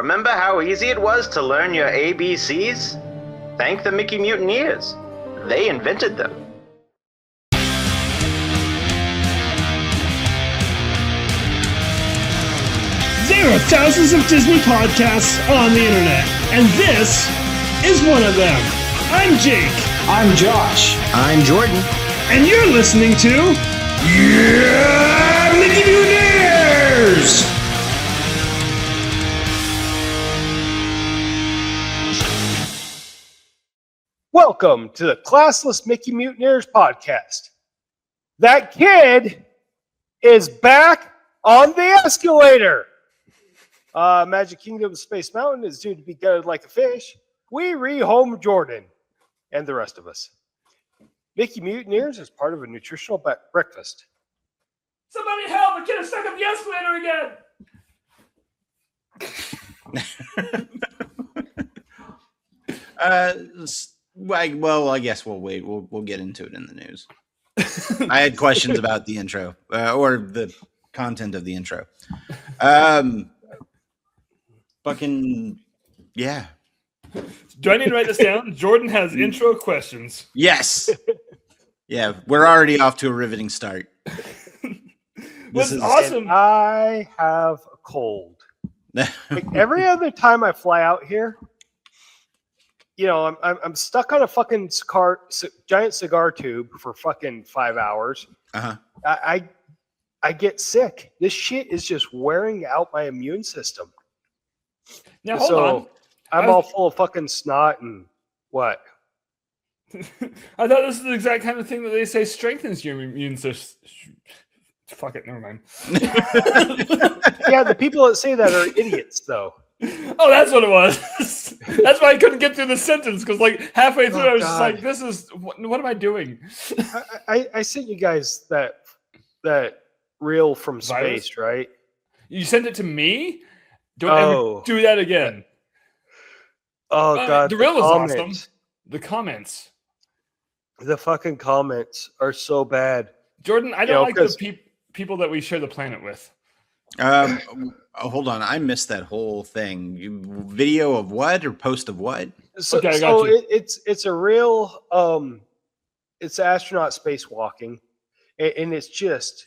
Remember how easy it was to learn your ABCs? Thank the Mickey Mutineers. They invented them. There are thousands of Disney podcasts on the internet, and this is one of them. I'm Jake. I'm Josh. I'm Jordan. And you're listening to Mickey Mutineers! Welcome to the Classless Mickey Mutineers podcast. That kid is back on the escalator. Magic Kingdom of Space Mountain is due to be gutted like a fish. We rehome Jordan and the rest of us. Mickey Mutineers is part of a nutritional breakfast. Somebody help! The kid is stuck up the escalator again! Well, I guess we'll wait. We'll get into it in the news. I had questions about the intro or the content of the intro. Fucking yeah. Do I need to write this down? Jordan has intro questions. Yes. Yeah, we're already off to a riveting start. This is awesome. I have a cold. Like every other time I fly out here, you know, I'm stuck on a fucking giant cigar tube for fucking 5 hours. Uh-huh. I get sick. This shit is just wearing out my immune system. Now hold on. I'm all full of fucking snot and what? I thought this is the exact kind of thing that they say strengthens your immune system. Fuck it, never mind. Yeah, the people that say that are idiots, though. Oh, that's what it was. That's why I couldn't get through the sentence, because like halfway through I was just like, this is, what am I doing? I sent you guys that reel from space, right? You sent it to me? Don't ever do that again. Oh, God. The reel was awesome. The comments. The fucking comments are so bad. Jordan, I don't like the people that we share the planet with. Hold on. I missed that whole thing. Video of what or post of what? Okay, I got you. It's a real, it's astronaut spacewalking. And it's just,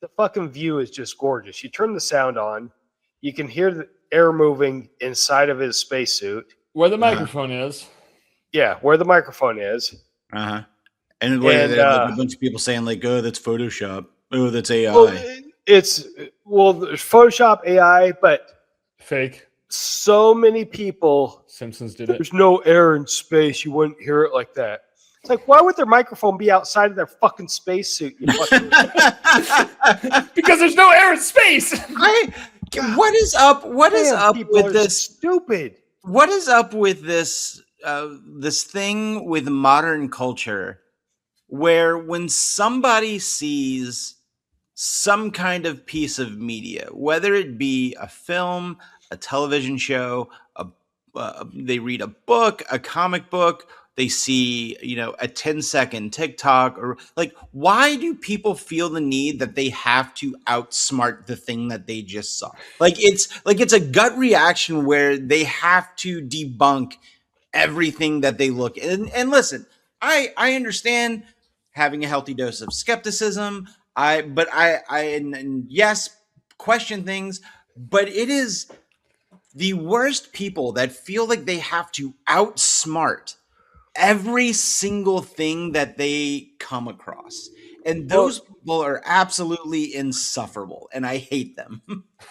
the fucking view is just gorgeous. You turn the sound on. You can hear the air moving inside of his spacesuit. Where the microphone is. Yeah, where the microphone is. Uh-huh. And a bunch of people saying like, oh, that's Photoshop. Oh, that's AI. Well, there's Photoshop, AI, but fake. So many people. Simpsons did it. There's no air in space. You wouldn't hear it like that. It's like, why would their microphone be outside of their fucking spacesuit? Because there's no air in space. What is up? What is up with this? Stupid. What is up with this? This thing with modern culture, where when somebody sees some kind of piece of media, whether it be a film, a television show, they read a book, a comic book. They see, a 10-second TikTok, or like, why do people feel the need that they have to outsmart the thing that they just saw? It's a gut reaction where they have to debunk everything that they look at. And listen, I understand having a healthy dose of skepticism. Yes, question things, but it is the worst people that feel like they have to outsmart every single thing that they come across. And those people are absolutely insufferable, and I hate them.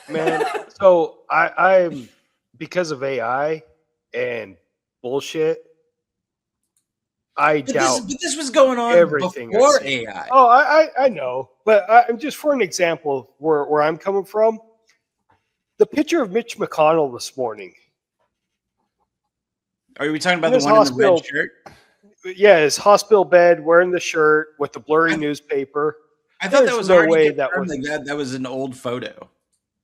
Man, so I'm because of AI and bullshit, I doubt. But this was going on everything before AI. Oh, I know, but I'm just for an example where I'm coming from. The picture of Mitch McConnell this morning. Are we talking about the one in the red shirt? Yeah, his hospital bed, wearing the shirt with the blurry newspaper. I thought that was already confirmed. That was an old photo.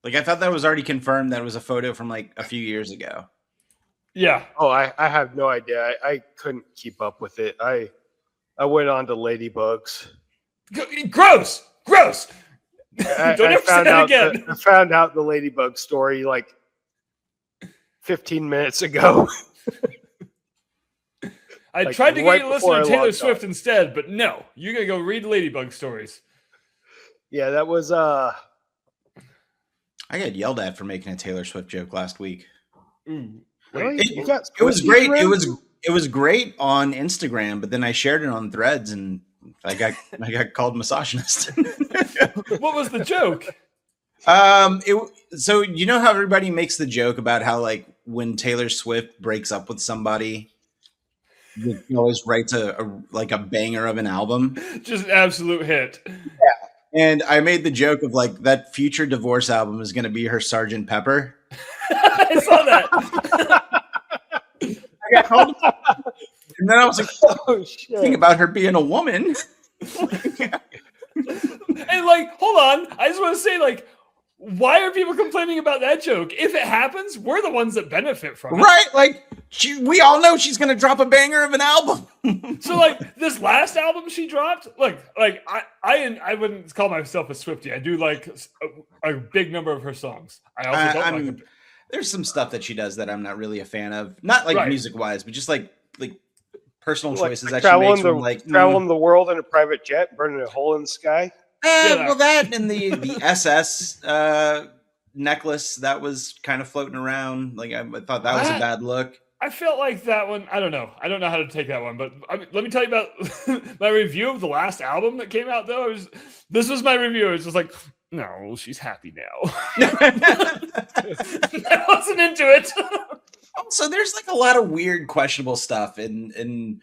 Like, I thought that was already confirmed that it was a photo from like a few years ago. Yeah. Oh, I have no idea. I couldn't keep up with it. I went on to Ladybugs. Gross. Don't ever say that again. I found out the Ladybug story like 15 minutes ago. I Like, tried to right get you to listen before I to Taylor logged Swift on. instead, but no. You're going to go read Ladybug stories. Yeah, that was I got yelled at for making a Taylor Swift joke last week. Ooh, really? wait. You got It was Swifties great. around? It was great on Instagram, but then I shared it on Threads, and I got called misogynist. What was the joke? So you know how everybody makes the joke about how like when Taylor Swift breaks up with somebody, she always writes a banger of an album. Just an absolute hit. And I made the joke of like that future divorce album is going to be her Sgt. Pepper. I saw that. I got called, and then I was like, Oh, shit. think about her being a woman. And like, hold on. I just want to say, like, why are people complaining about that joke? If it happens, we're the ones that benefit from it. Right? Like, we all know she's going to drop a banger of an album. So, like, this last album she dropped, I wouldn't call myself a Swiftie. I do like a big number of her songs. I also don't like there's some stuff that she does that I'm not really a fan of. Not like music wise, but just like personal choices that she makes. Traveling the world in a private jet, burning a hole in the sky. Well, that and the SS necklace that was kind of floating around. Like I thought that was a bad look. I felt like that one. I don't know. I don't know how to take that one. But let me tell you about my review of the last album that came out. Though this was my review. It was just like, no, she's happy now. I wasn't into it. So there's like a lot of weird, questionable stuff in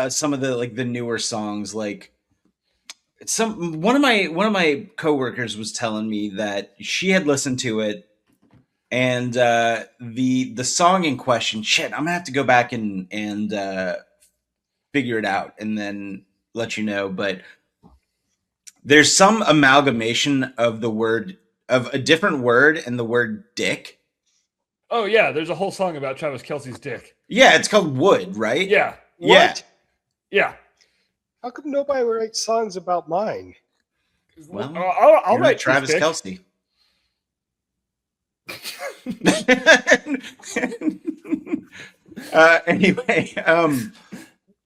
some of the like the newer songs. Like one of my coworkers was telling me that she had listened to it, and the song in question. Shit, I'm gonna have to go back and figure it out and then let you know. But there's some amalgamation of a different word and the word dick. Oh yeah, there's a whole song about Travis Kelce's dick. Yeah, it's called Wood, right? Yeah. What? Yeah. How come nobody writes songs about mine? Well, I'll write Travis dick. Kelce. Anyway,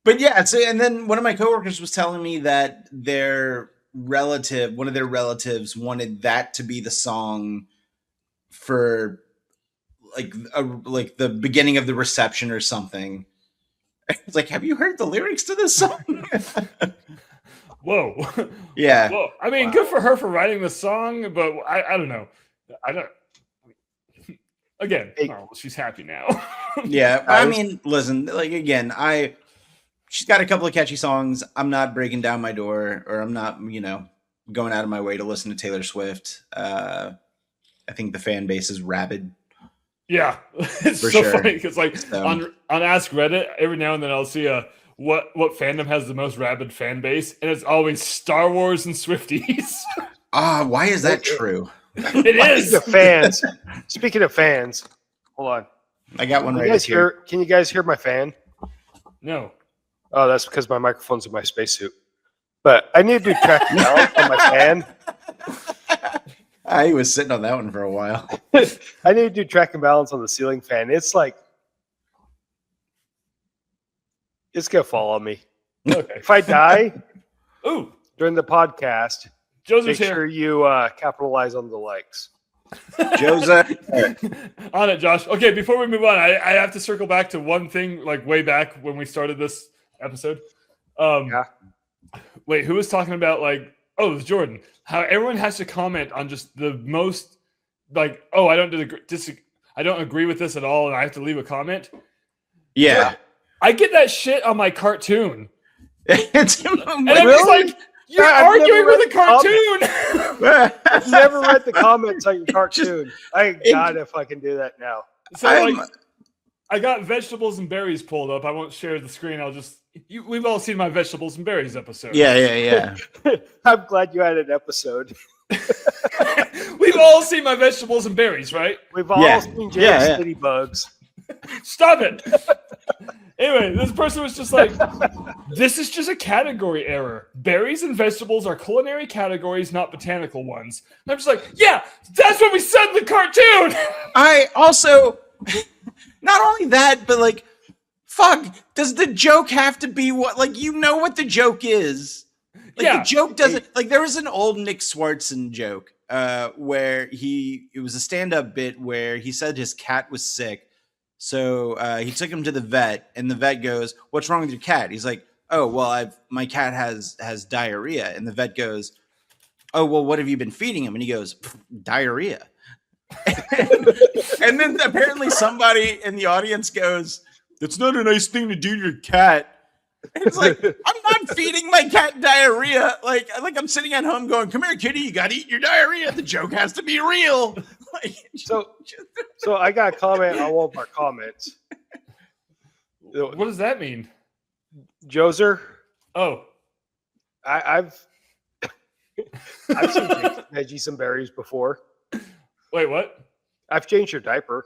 but yeah, so and then one of my coworkers was telling me that one of their relatives wanted that to be the song for like the beginning of the reception or something. It's like, have you heard the lyrics to this song? Whoa. Yeah. Whoa. I mean, good for her for writing the song, but I don't know. I don't. Again, she's happy now. Yeah, I mean, listen, like again, she's got a couple of catchy songs. I'm not breaking down my door, or I'm not, going out of my way to listen to Taylor Swift. I think the fan base is rabid. Yeah, it's For so sure. funny because on Ask Reddit, every now and then I'll see what fandom has the most rabid fan base, and it's always Star Wars and Swifties. Why is that true? It is. Speaking of fans, hold on. I got one right here. Can you guys hear my fan? No. Oh, that's because my microphone's in my spacesuit. But I need to do track and balance on my fan. I was sitting on that one for a while. I need to do track and balance on the ceiling fan. It's like it's gonna fall on me. Okay. If I die during the podcast, Joseph's make here. sure you capitalize on the likes. Joseph. On it, Josh. Okay, before we move on, I have to circle back to one thing, like way back when we started this episode. Wait, who was talking about it was Jordan. How everyone has to comment on just the most I don't agree with this at all, and I have to leave a comment. Yeah. I get that shit on my cartoon. And I'm just like, you're arguing with a cartoon. I've never read the comments on your cartoon. God, if I can do that now. So I got vegetables and berries pulled up. I won't share the screen. We've all seen my vegetables and berries episode. Yeah. I'm glad you had an episode. We've all seen my vegetables and berries, right? We've all seen James City Bugs. Stop it. Anyway, this person was just like, this is just a category error. Berries and vegetables are culinary categories, not botanical ones. And I'm just like, yeah, that's what we said in the cartoon. I also, not only that, but like, fuck, does the joke have to be what, like, you know what the joke is? Like, Yeah. the joke doesn't, like, there was an old Nick Swartzen joke where it was a stand-up bit where he said his cat was sick. So he took him to the vet, and the vet goes, "What's wrong with your cat?" He's like, "Oh, well, my cat has diarrhea." And the vet goes, "Oh, well, what have you been feeding him?" And he goes, "Diarrhea." And then apparently somebody in the audience goes, "That's not a nice thing to do to your cat." And it's like, I'm not feeding my cat diarrhea. Like I'm sitting at home going, "Come here, kitty, you got to eat your diarrhea. The joke has to be real." Like, So I got a comment on one of our comments. What does that mean? Joser, Oh, I've seen veggies and berries before. wait, what? I've changed your diaper.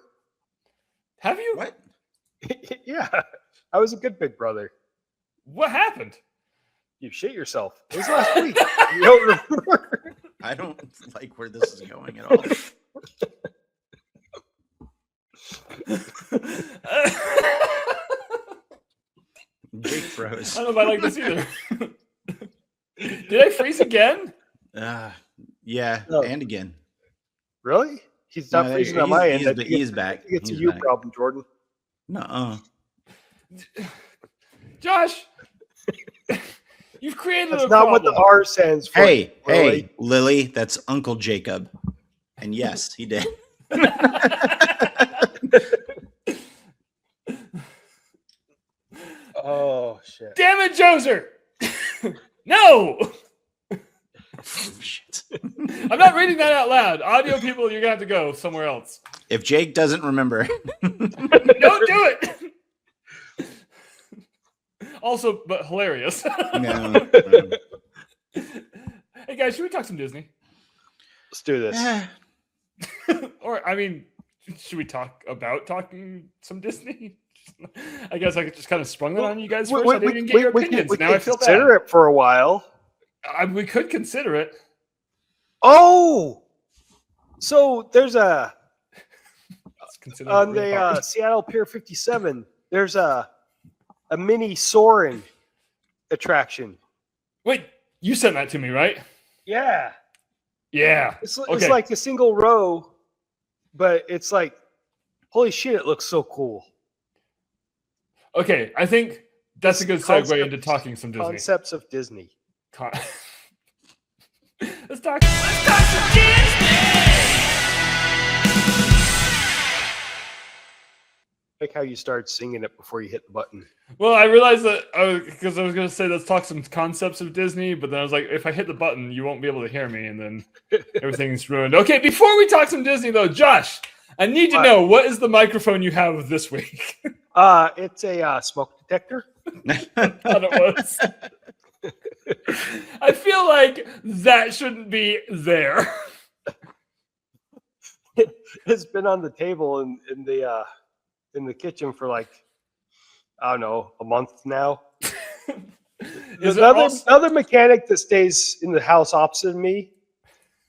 Have you? what? Yeah, I was a good big brother. What happened? You shit yourself. It was last week. You don't remember? I don't like where this is going at all. Jake froze. I don't know if I like this either. Did I freeze again? Yeah, No. and again. Really? He's not No, freezing on my end. He's back. I think it's a He's you back. problem, Jordan. Nuh-uh. Josh, you've created That's a not problem. what the R stands for. Hey, Lily. Lily, that's Uncle Jacob. And yes, he did. Oh, shit. Damn it, Joser! No! Shit. I'm not reading that out loud. Audio people, you're gonna have to go somewhere else. If Jake doesn't remember, Don't do it! Also, but hilarious. no. Hey guys, should we talk some Disney? Let's do this. Or, I mean, should we talk about talking some Disney? I guess I just kind of sprung that on you guys first. I didn't even get your opinions. Now I feel consider bad. it for a while. We could consider it. Oh! So there's Let's consider on it real the hard. Seattle Pier 57, there's a mini Soarin' attraction. Wait, you sent that to me, right? Yeah. Yeah. It's Okay. like a single row, but it's like, holy shit, it looks so cool. Okay, I think that's a good segue into talking some Disney. Concepts of Disney. Let's talk some Disney! Like how you start singing it before you hit the button. Well, I realized that because I was going to say let's talk some concepts of Disney, but then I was like, if I hit the button, you won't be able to hear me, and then everything's ruined. Okay, before we talk some Disney, though, Josh, I need to know, what is the microphone you have this week? It's a smoke detector. I thought it was. I feel like that shouldn't be there. It's been on the table in the kitchen for like, I don't know, a month now. Is it Another mechanic that stays in the house opposite me,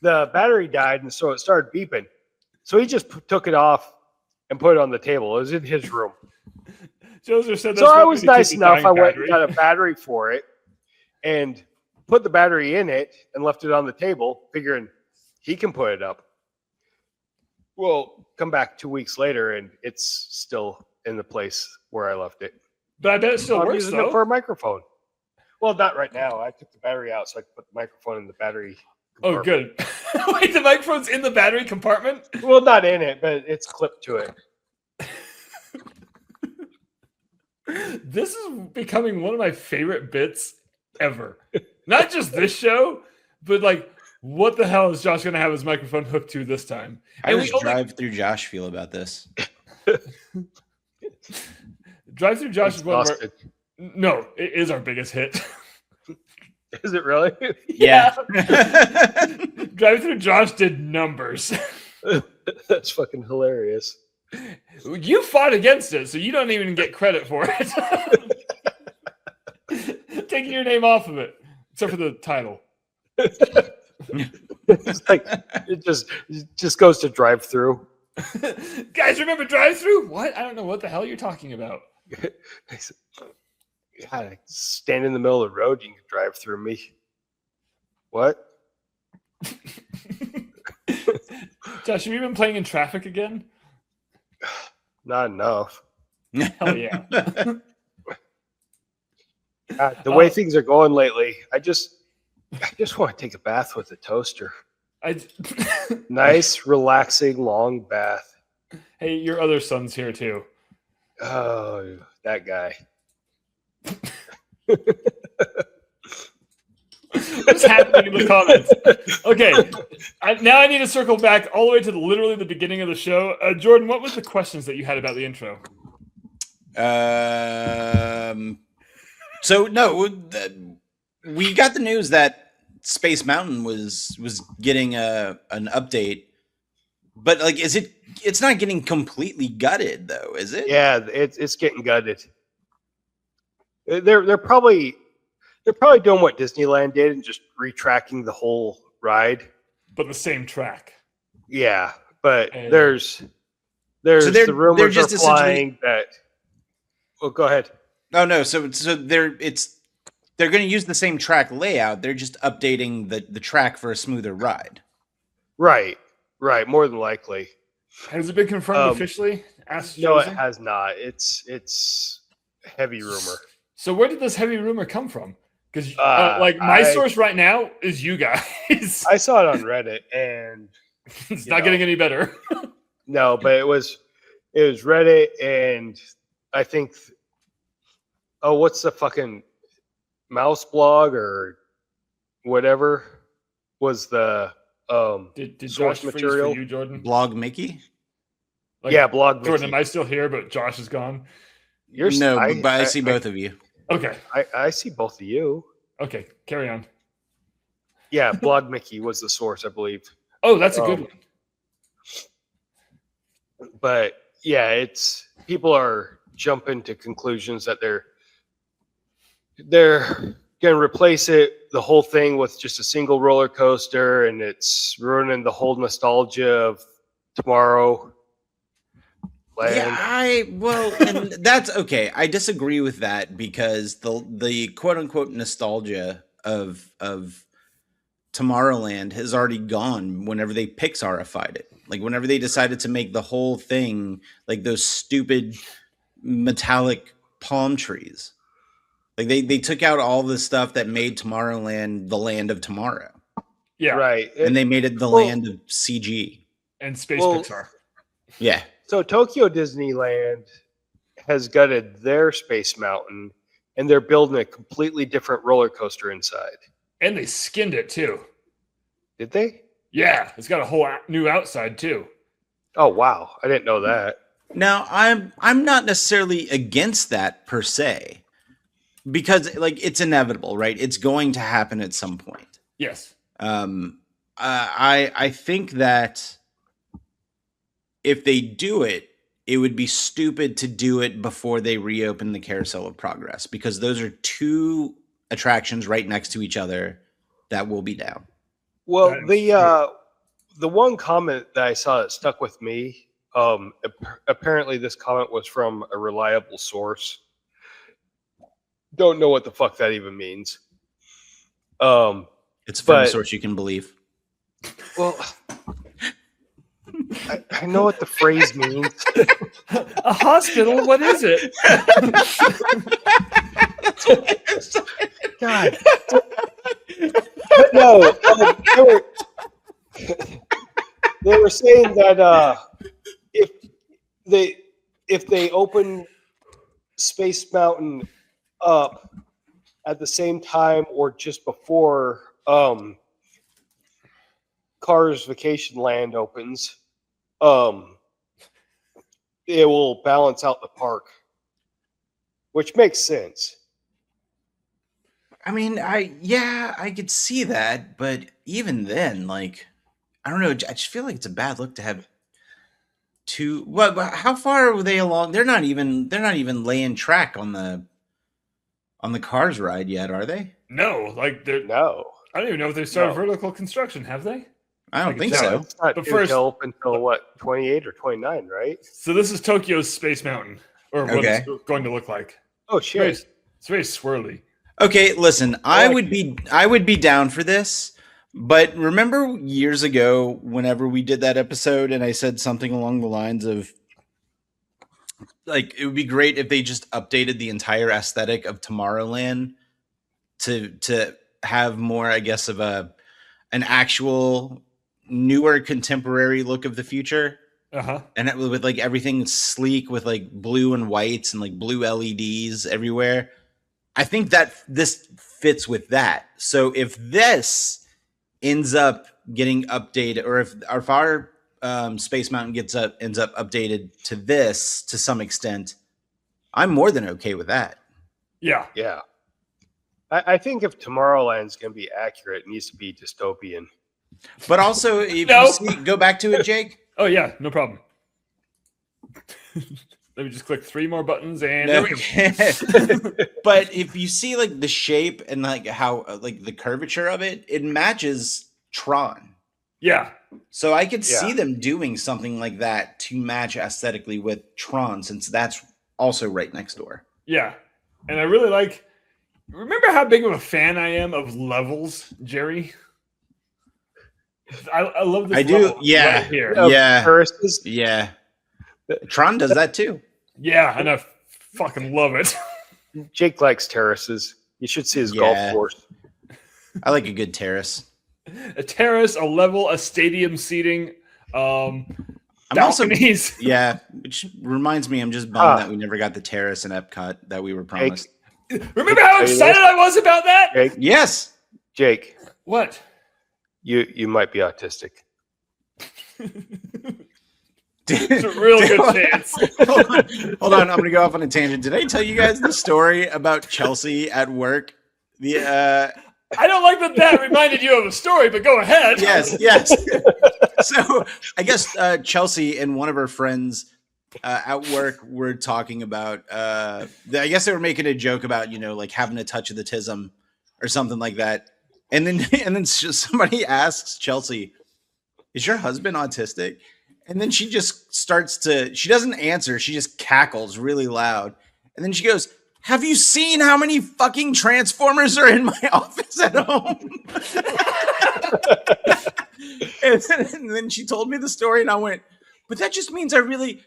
the battery died, and so it started beeping. So he just took it off and put it on the table. It was in his room. Joser said that's So I what was we need to nice keep enough. dying I went battery. and got a battery for it and put the battery in it and left it on the table, figuring he can put it up. Well, come back 2 weeks later and it's still in the place where I left it. But I bet it still I'm works, using it though. for a microphone. Well, not right now. I took the battery out so I could put the microphone in the battery. Oh, compartment. good. Wait, the microphone's in the battery compartment? Well, not in it, but it's clipped to it. This is becoming one of my favorite bits ever. Not just this show, but like, what the hell is Josh going to have his microphone hooked to this time? How And does Drive Through Josh feel about this? Drive Through Josh is one of our... Exhausted. No, it is our biggest hit. Is it really? Yeah. Drive Through Josh did numbers. That's fucking hilarious. You fought against it, so you don't even get credit for it. Taking your name off of it, except for the title. It's like it just goes to drive-through. Guys, remember drive-through? What? I don't know what the hell you're talking about. God, I stand in the middle of the road, you can drive through me. What? Josh, have you been playing in traffic again? Not enough. Hell yeah. God, the way things are going lately, I just want to take a bath with a toaster. Nice, relaxing, long bath. Hey, your other son's here too. Oh, that guy. What's happening in the comments? Okay, now I need to circle back all the way to literally the beginning of the show. Jordan, what was the questions that you had about the intro? So no, we got the news that Space Mountain was getting an update, but like, it's not getting completely gutted though, is it? Yeah, it's getting gutted. They're probably doing what Disneyland did and just retracking the whole ride. But the same track. Yeah, but And- there's So the rumors they're just are flying that. Well, go ahead. Oh no, so they're going to use the same track layout. They're just updating the track for a smoother ride. Right, more than likely. Has it been confirmed officially? Ask No, it Josie. has not. It's heavy rumor. So where did this heavy rumor come from? Because my I- source right now is you guys. I saw it on Reddit, and It's you not know. getting any better. no, but it was Reddit, and I think. Oh, what's the fucking mouse blog or whatever was the Did source Josh freeze material? for you, Jordan? Blog Mickey? Like, Yeah, blog. Jordan, Mickey. am I still here? But Josh is gone. You're No, I, but I see both of you. Okay. I see both of you. Okay. Carry on. Yeah, blog Mickey was the source, I believe. Oh, that's a good one. But yeah, it's people are jumping to conclusions that they're going to replace the whole thing with just a single roller coaster, and it's ruining the whole nostalgia of Tomorrow Land. Yeah, and that's okay. I disagree with that because the quote unquote nostalgia of Tomorrowland has already gone whenever they Pixarified it. Like whenever they decided to make the whole thing like those stupid metallic palm trees. Like they took out all the stuff that made Tomorrowland the land of tomorrow. Yeah. Right. And they made it the land of CG. And Space Well- Pixar. Yeah. So Tokyo Disneyland has gutted their Space Mountain, and they're building a completely different roller coaster inside. And they skinned it too. Did they? Yeah. It's got a whole new outside too. Oh wow, I didn't know that. Now, I'm not necessarily against that per se, because like it's inevitable, right? It's going to happen at some point. Yes. I think that if they do it, it would be stupid to do it before they reopen the Carousel of Progress, because those are two attractions right next to each other that will be down. Well, That is the one comment that I saw that stuck with me. Apparently, this comment was from a reliable source. Don't know what the fuck that even means. It's from a But- source you can believe. Well, I know what the phrase means. A hospital? What is it? God. But no, they were saying that if they open Space Mountain up at the same time or just before Cars Vacation Land opens, it will balance out the park, which makes sense. I mean, I could see that, but even then, like, I don't know. I just feel like it's a bad look to have 2. What? How far are they along? They're not even laying track on the Cars ride yet, are they? No, like they're. No. I don't even know if they started No. vertical construction. Have they? I don't Like, think no, so. It's not But due first- until what, 28 or 29, right? So this is Tokyo's Space Mountain, or what Okay. it's going to look like. Oh, It's very, shit. it's very swirly. Okay, listen, I like would be down for this, but remember years ago whenever we did that episode and I said something along the lines of like it would be great if they just updated the entire aesthetic of Tomorrowland to have more, I guess, of an actual newer contemporary look of the future. Uh-huh. And with like everything sleek with like blue and whites and like blue LEDs everywhere. I think that this fits with that. So if this ends up getting updated, or if our Space Mountain ends up updated to this to some extent, I'm more than okay with that. Yeah. Yeah. I think if Tomorrowland's going to be accurate, it needs to be dystopian. But also, if No. you see, go back to it, Jake. Oh yeah, no problem. Let me just click 3 more buttons and No. there we go. But if you see like the shape and like how like the curvature of it, it matches Tron. Yeah. So I could Yeah. see them doing something like that to match aesthetically with Tron, since that's also right next door. Yeah. And I really like. Remember how big of a fan I am of levels, Jerry? I love this. I do. level Yeah. right here. Of Yeah. terraces. Yeah. Tron does that too. Yeah, and I fucking love it. Jake likes terraces. You should see his Yeah. golf course. I like a good terrace. A terrace, a level, a stadium seating, I'm also balconies. yeah, which reminds me, I'm just bummed that we never got the terrace in Epcot that we were promised. Remember how excited I was about that? Jake, Yes. Jake, What? you might be autistic. It's a real good chance. Hold on, I'm gonna go off on a tangent. Did I tell you guys the story about Chelsea at work? I don't like that reminded you of a story, but go ahead. Yes. So I guess Chelsea and one of her friends at work were talking about. I guess they were making a joke about like having a touch of the tism or something like that. And then somebody asks Chelsea, "Is your husband autistic?" And then she just she doesn't answer. She just cackles really loud. And then she goes, "Have you seen how many fucking Transformers are in my office at home?" and then she told me the story and I went, "But that just means I really..."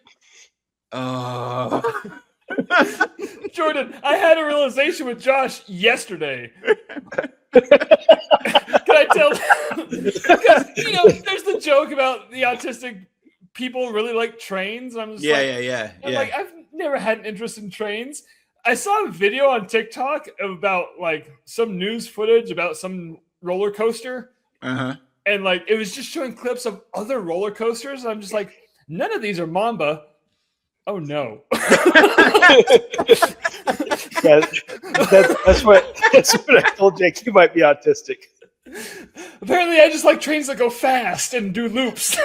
Jordan, I had a realization with Josh yesterday. Can I tell? Because, there's the joke about the autistic people really like trains. I'm just Yeah. like, I've never had an interest in trains. I saw a video on TikTok about like some news footage about some roller coaster. Uh-huh. And like it was just showing clips of other roller coasters. And I'm just like, none of these are Mamba. Oh no. Yeah, that's what I told Jake. You might be autistic. Apparently I just like trains that go fast and do loops.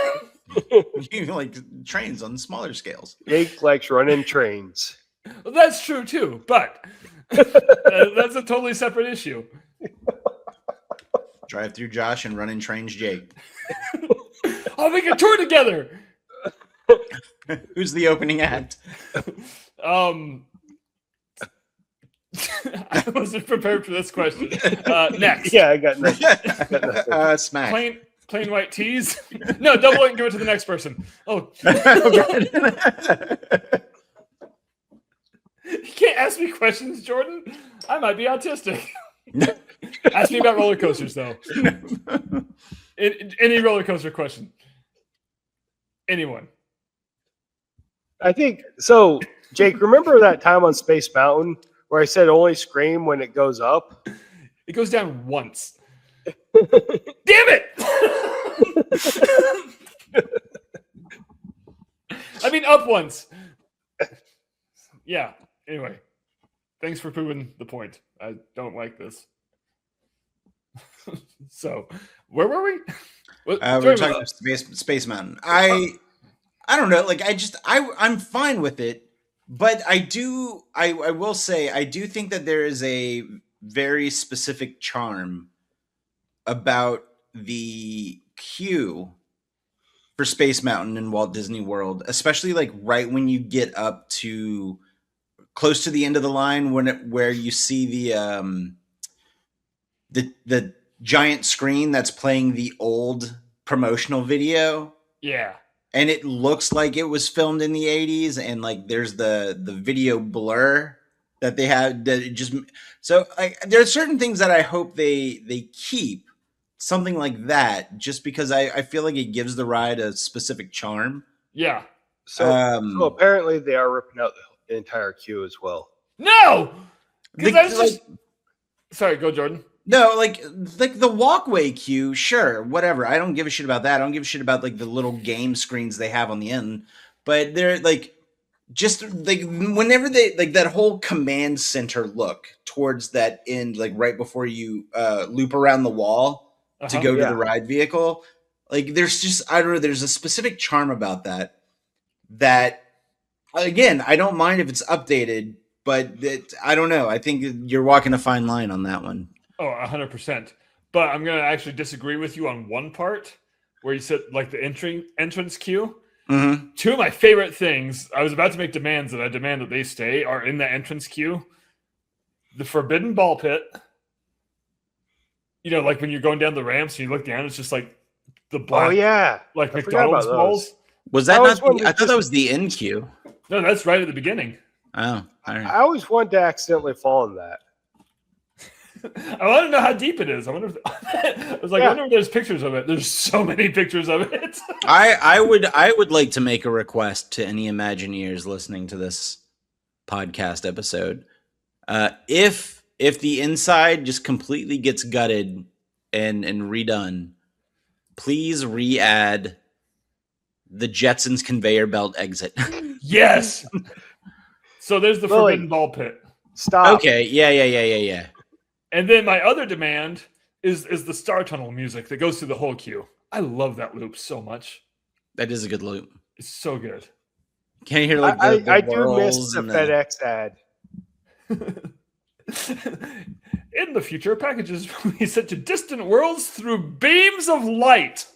You like trains on smaller scales. Jake likes running trains. Well, that's true too, but that's a totally separate issue. Drive through Josh and running trains Jake. I'll make a tour together. Who's the opening act? I wasn't prepared for this question. Next. Yeah, I got nothing. Smack. Plain white tees. No, double it and give it to the next person. Oh, you can't ask me questions, Jordan. I might be autistic. Ask me about roller coasters, though. Any roller coaster question. Anyone. I think so. Jake, remember that time on Space Mountain where I said only scream when it goes up? It goes down once. Damn it! I mean, up once. Yeah. Anyway, thanks for proving the point. I don't like this. So, where were we? We're talking about Space Mountain. I don't know. Like I'm fine with it, but I will say I do think that there is a very specific charm about the queue for Space Mountain in Walt Disney World, especially like right when you get up to close to the end of the line where you see the giant screen that's playing the old promotional video. Yeah. And it looks like it was filmed in the 80s, and like there's the video blur that they had that it just so there are certain things that I hope they keep something like that, just because I feel like it gives the ride a specific charm. Yeah. So apparently they are ripping out the entire queue as well. No! Because I was just... Sorry, go Jordan. No, like the walkway queue, sure, whatever. I don't give a shit about that. I don't give a shit about like the little game screens they have on the end. But they're like just like whenever they like that whole command center look towards that end, like right before you loop around the wall to go to the ride vehicle. Like there's just I don't know, there's a specific charm about that again, I don't mind if it's updated, but I don't know. I think you're walking a fine line on that one. Oh, 100%. But I'm going to actually disagree with you on one part where you said like the entrance queue. Mm-hmm. Two of my favorite things, I was about to make demands that I demand that they stay, are in the entrance queue. The Forbidden Ball Pit. You know, like when you're going down the ramps and you look down, it's just like the black, like McDonald's balls. Was that not? I thought that was the end queue. No, that's right at the beginning. Oh, all right. I always wanted to accidentally fall in that. I want to know how deep it is. I wonder if I was like, I wonder if there's pictures of it. There's so many pictures of it. I would like to make a request to any Imagineers listening to this podcast episode. If the inside just completely gets gutted and redone, please re-add the Jetsons conveyor belt exit. Yes. So there's the Forbidden Ball Pit. Stop. Okay. Yeah. And then my other demand is the Star Tunnel music that goes through the whole queue. I love that loop so much. That is a good loop. It's so good. Can you hear like I do miss the FedEx ad. In the future, packages will be sent to distant worlds through beams of light.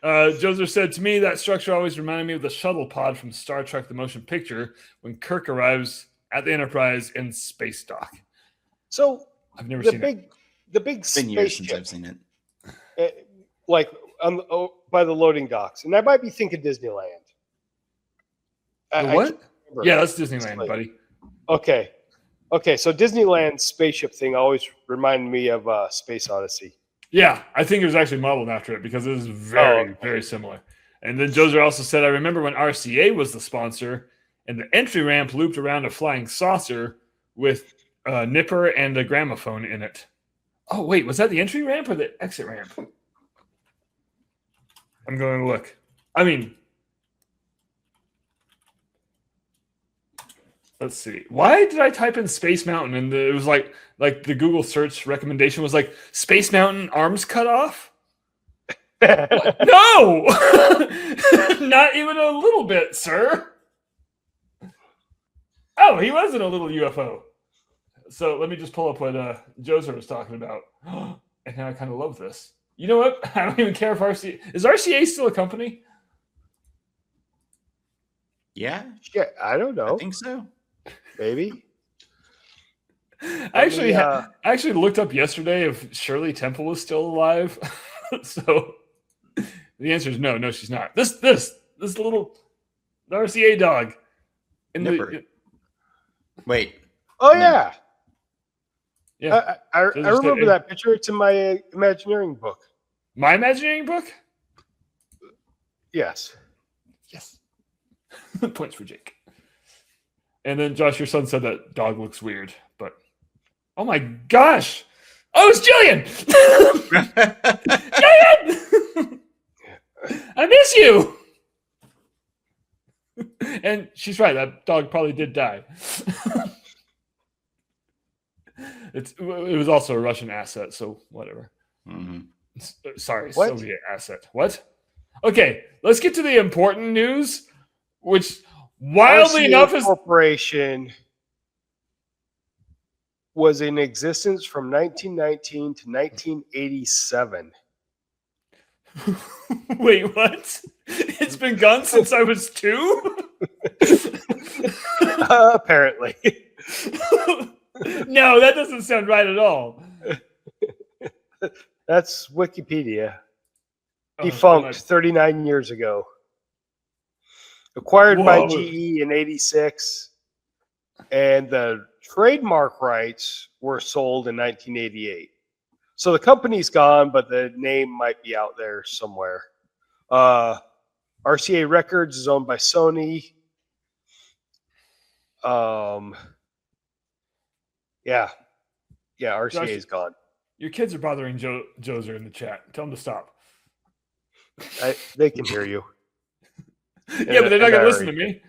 Joseph said, to me, that structure always reminded me of the shuttle pod from Star Trek The Motion Picture when Kirk arrives at the Enterprise in space dock. So I've never seen it. The big It's been years since spaceship, I've seen it. Like by the loading docks, and I might be thinking Disneyland. What? Yeah, that's Disneyland, buddy. Okay. So Disneyland's spaceship thing always reminded me of Space Odyssey. Yeah, I think it was actually modeled after it because it is very, very similar. And then Joser also said, I remember when RCA was the sponsor and the entry ramp looped around a flying saucer with a nipper and a gramophone in it. Oh, wait, was that the entry ramp or the exit ramp? I'm going to look. I mean, let's see. Why did I type in Space Mountain and it was like the Google search recommendation was like Space Mountain arms cut off? No! Not even a little bit, sir. Oh, he wasn't a little UFO. So let me just pull up what Joser was talking about. And now I kind of love this. You know what? I don't even care if RCA... Is RCA still a company? Yeah, I don't know. I think so. Maybe. I actually looked up yesterday if Shirley Temple was still alive. So the answer is no, she's not. This little RCA dog. Wait. Oh yeah. Yeah. I remember that picture. It's in my Imagineering book. My Imagineering book? Yes. Points for Jake. And then Josh, your son said that dog looks weird, but oh my gosh! Oh, it's Jillian! Jillian! I miss you! And she's right, that dog probably did die. It was also a Russian asset, so whatever. Mm-hmm. Sorry, What? Soviet asset. What? Okay, let's get to the important news, which wildly RCA enough is Corporation was in existence from 1919 to 1987. Wait, what? It's been gone since I was 2? Apparently. No, that doesn't sound right at all. That's Wikipedia. Oh, Defunct 39 years ago. Acquired by Whoa. GE in 86. And the trademark rights were sold in 1988. So the company's gone, but the name might be out there somewhere. RCA Records is owned by Sony. Yeah, RCA is gone. Your kids are bothering Joser in the chat. Tell them to stop. They can hear you. Yeah, but they're not going to listen to me.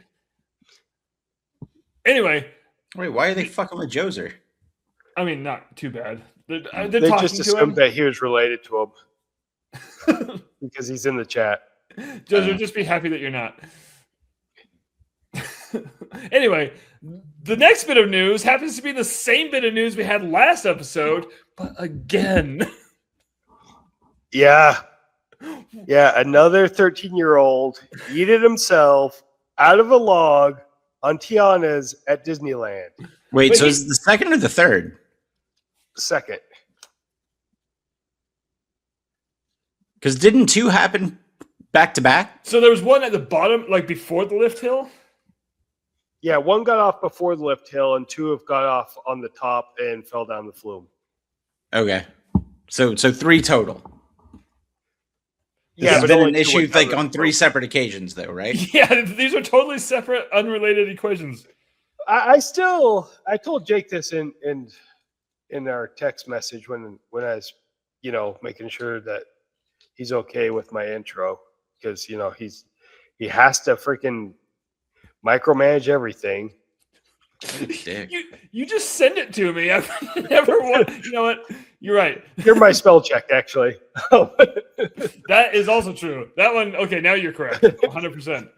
Anyway. Wait, why are they fucking with Joser? I mean, not too bad. They're they just assumed that he was related to him because he's in the chat. Joser, just be happy that you're not. Anyway, the next bit of news happens to be the same bit of news we had last episode, but again. Yeah, another 13-year-old yeeted himself out of a log on Tiana's at Disneyland. Wait, so is it the second or the third? Second. Because didn't 2 happen back to back? So there was one at the bottom, like before the lift hill? Yeah, one got off before the lift hill, and 2 have got off on the top and fell down the flume. Okay. So 3 total. Yeah, but been an issue like on 3 separate occasions, though, right? Yeah, these are totally separate, unrelated equations. I told Jake this in our text message when I was, making sure that he's okay with my intro because he has to freaking micromanage everything. You just send it to me. I've never want. You know what? You're right. You're my spell check, actually. That is also true. That one. Okay, now you're correct. 100%.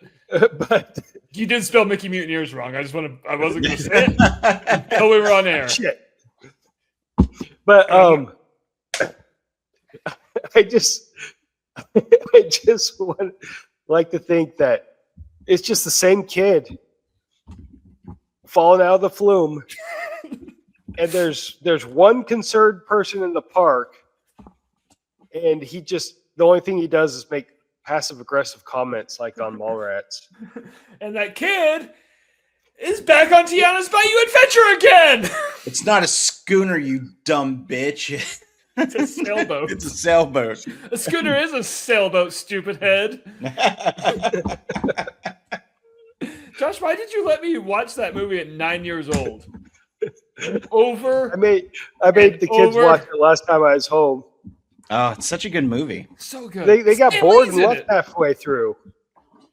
But you did spell Mickey Mutineers wrong. I wasn't going to say it until we were on air. Shit. But I just would like to think that it's just the same kid falling out of the flume, and there's one concerned person in the park, and the only thing he does is make passive aggressive comments like on Mallrats. And that kid is back on Tiana's Bayou Adventure again. It's not a schooner, you dumb bitch. It's a sailboat. It's a sailboat. A schooner is a sailboat, stupid head. Josh, why did you let me watch that movie at 9 years old? I made the kids watch it last time I was home. Oh, it's such a good movie. So good. They got bored and left halfway through.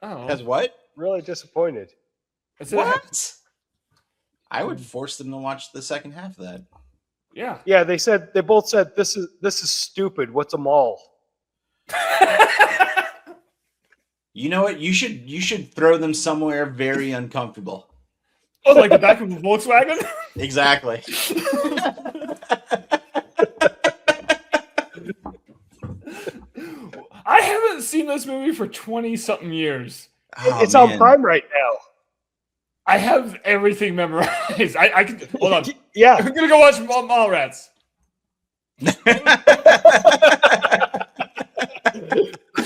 Oh. As what? Really disappointed. What? I would force them to watch the second half of that. Yeah. Yeah, they both said this is stupid. What's a mall? You know what? You should throw them somewhere very uncomfortable. Oh, like the back of a Volkswagen? Exactly. I haven't seen this movie for 20-something years. Oh, it's on Prime right now. I have everything memorized. I can hold on. Yeah, I'm gonna go watch Mallrats.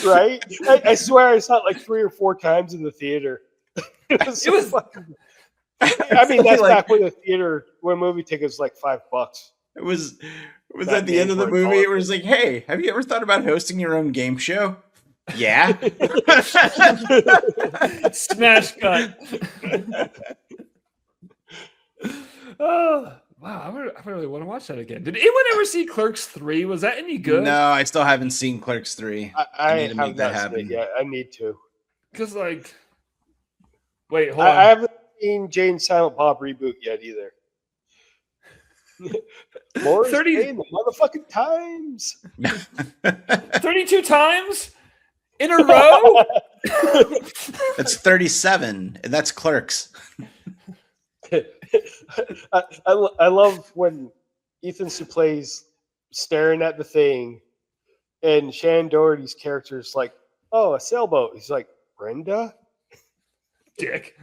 Right? I swear I saw it like 3 or 4 times in the theater. It was fucking... I mean, that's back when movie tickets like $5. It was at the end of the movie. It was like, hey, have you ever thought about hosting your own game show? Yeah. Smash cut. Oh, wow. I really want to watch that again. Did anyone ever see Clerks 3? Was that any good? No, I still haven't seen Clerks 3. I need to make that happen. Yeah, I need to. Because, wait, hold on. I haven't seen Jay and Silent Bob reboot yet either. More 30 the motherfucking times. 32 times In a row? That's 37, and that's Clerks. I love when Ethan Suplee's staring at the thing, and Shannon Doherty's character is like, "Oh, a sailboat." He's like, "Brenda." Dick.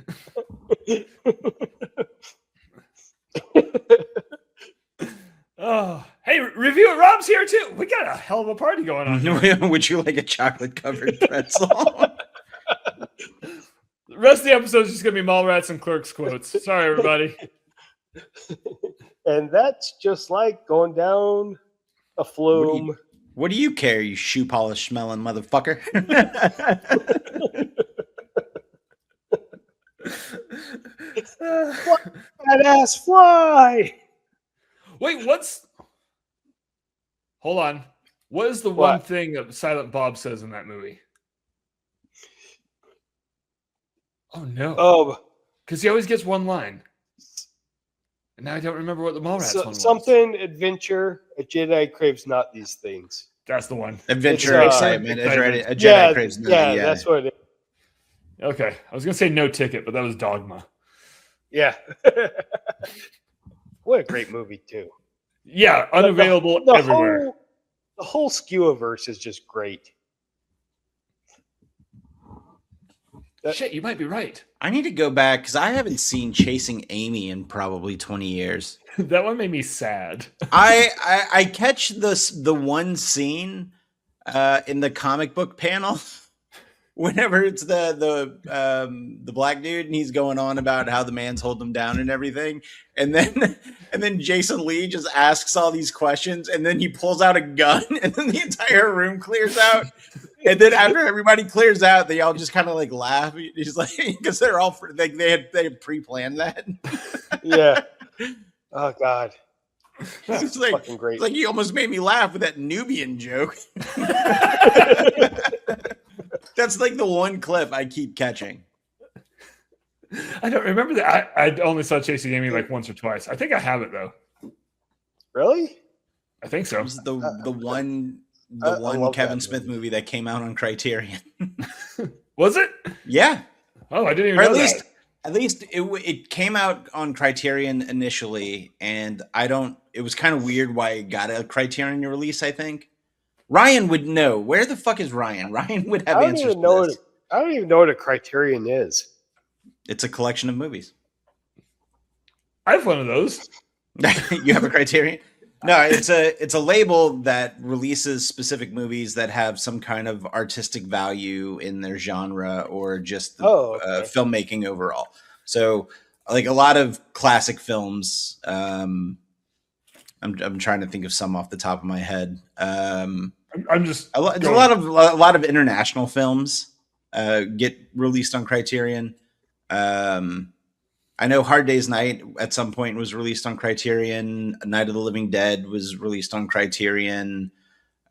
Oh, hey, review it. Rob's here too. We got a hell of a party going on here. Would you like a chocolate covered pretzel? The rest of the episode is just gonna be Mallrats and Clerks quotes. Sorry, everybody. And that's just like going down a flume. What do you care, you shoe polish smelling motherfucker? That ass fly. Wait, hold on. What is the What? one thing that Silent Bob says in that movie? Oh no. Because he always gets one line. And now I don't remember what the Mallrats one was. Something adventure. A Jedi craves not these things. That's the one. Adventure, It's, excitement. excitement. A Jedi craves no. Yeah, that's what it is. Okay. I was going to say No Ticket, but that was Dogma. Yeah. What a great movie, too. Yeah, unavailable everywhere. The whole Skewiverse is just great. Shit, you might be right. I need to go back because I haven't seen Chasing Amy in probably 20 years. That one made me sad. I catch the one scene in the comic book panel whenever it's the black dude and he's going on about how the man's holding him down and everything, and then Jason Lee just asks all these questions, and then he pulls out a gun, and then the entire room clears out. And then after everybody clears out, they all just kind of like laugh. He's like, because they're all like they had pre-planned that. Yeah. Oh God. It's like fucking great. It's like he almost made me laugh with that Nubian joke. That's like the one clip I keep catching. I don't remember that. I only saw Chasing Amy like once or twice. I think I have it though. Really? I think so. It was the one Kevin Smith movie that came out on Criterion. Was it? Yeah. Oh, I didn't even know that. At least it came out on Criterion initially, and it was kind of weird why it got a Criterion release, I think. Ryan would know. Where the fuck is Ryan? Ryan would have answers to this. I don't even know what a Criterion is. It's a collection of movies. I have one of those. You have a Criterion? No, it's a label that releases specific movies that have some kind of artistic value in their genre or just filmmaking overall. So, like a lot of classic films. I'm trying to think of some off the top of my head. There's a lot of international films get released on Criterion. I know Hard Day's Night at some point was released on Criterion. Night of the Living Dead was released on Criterion.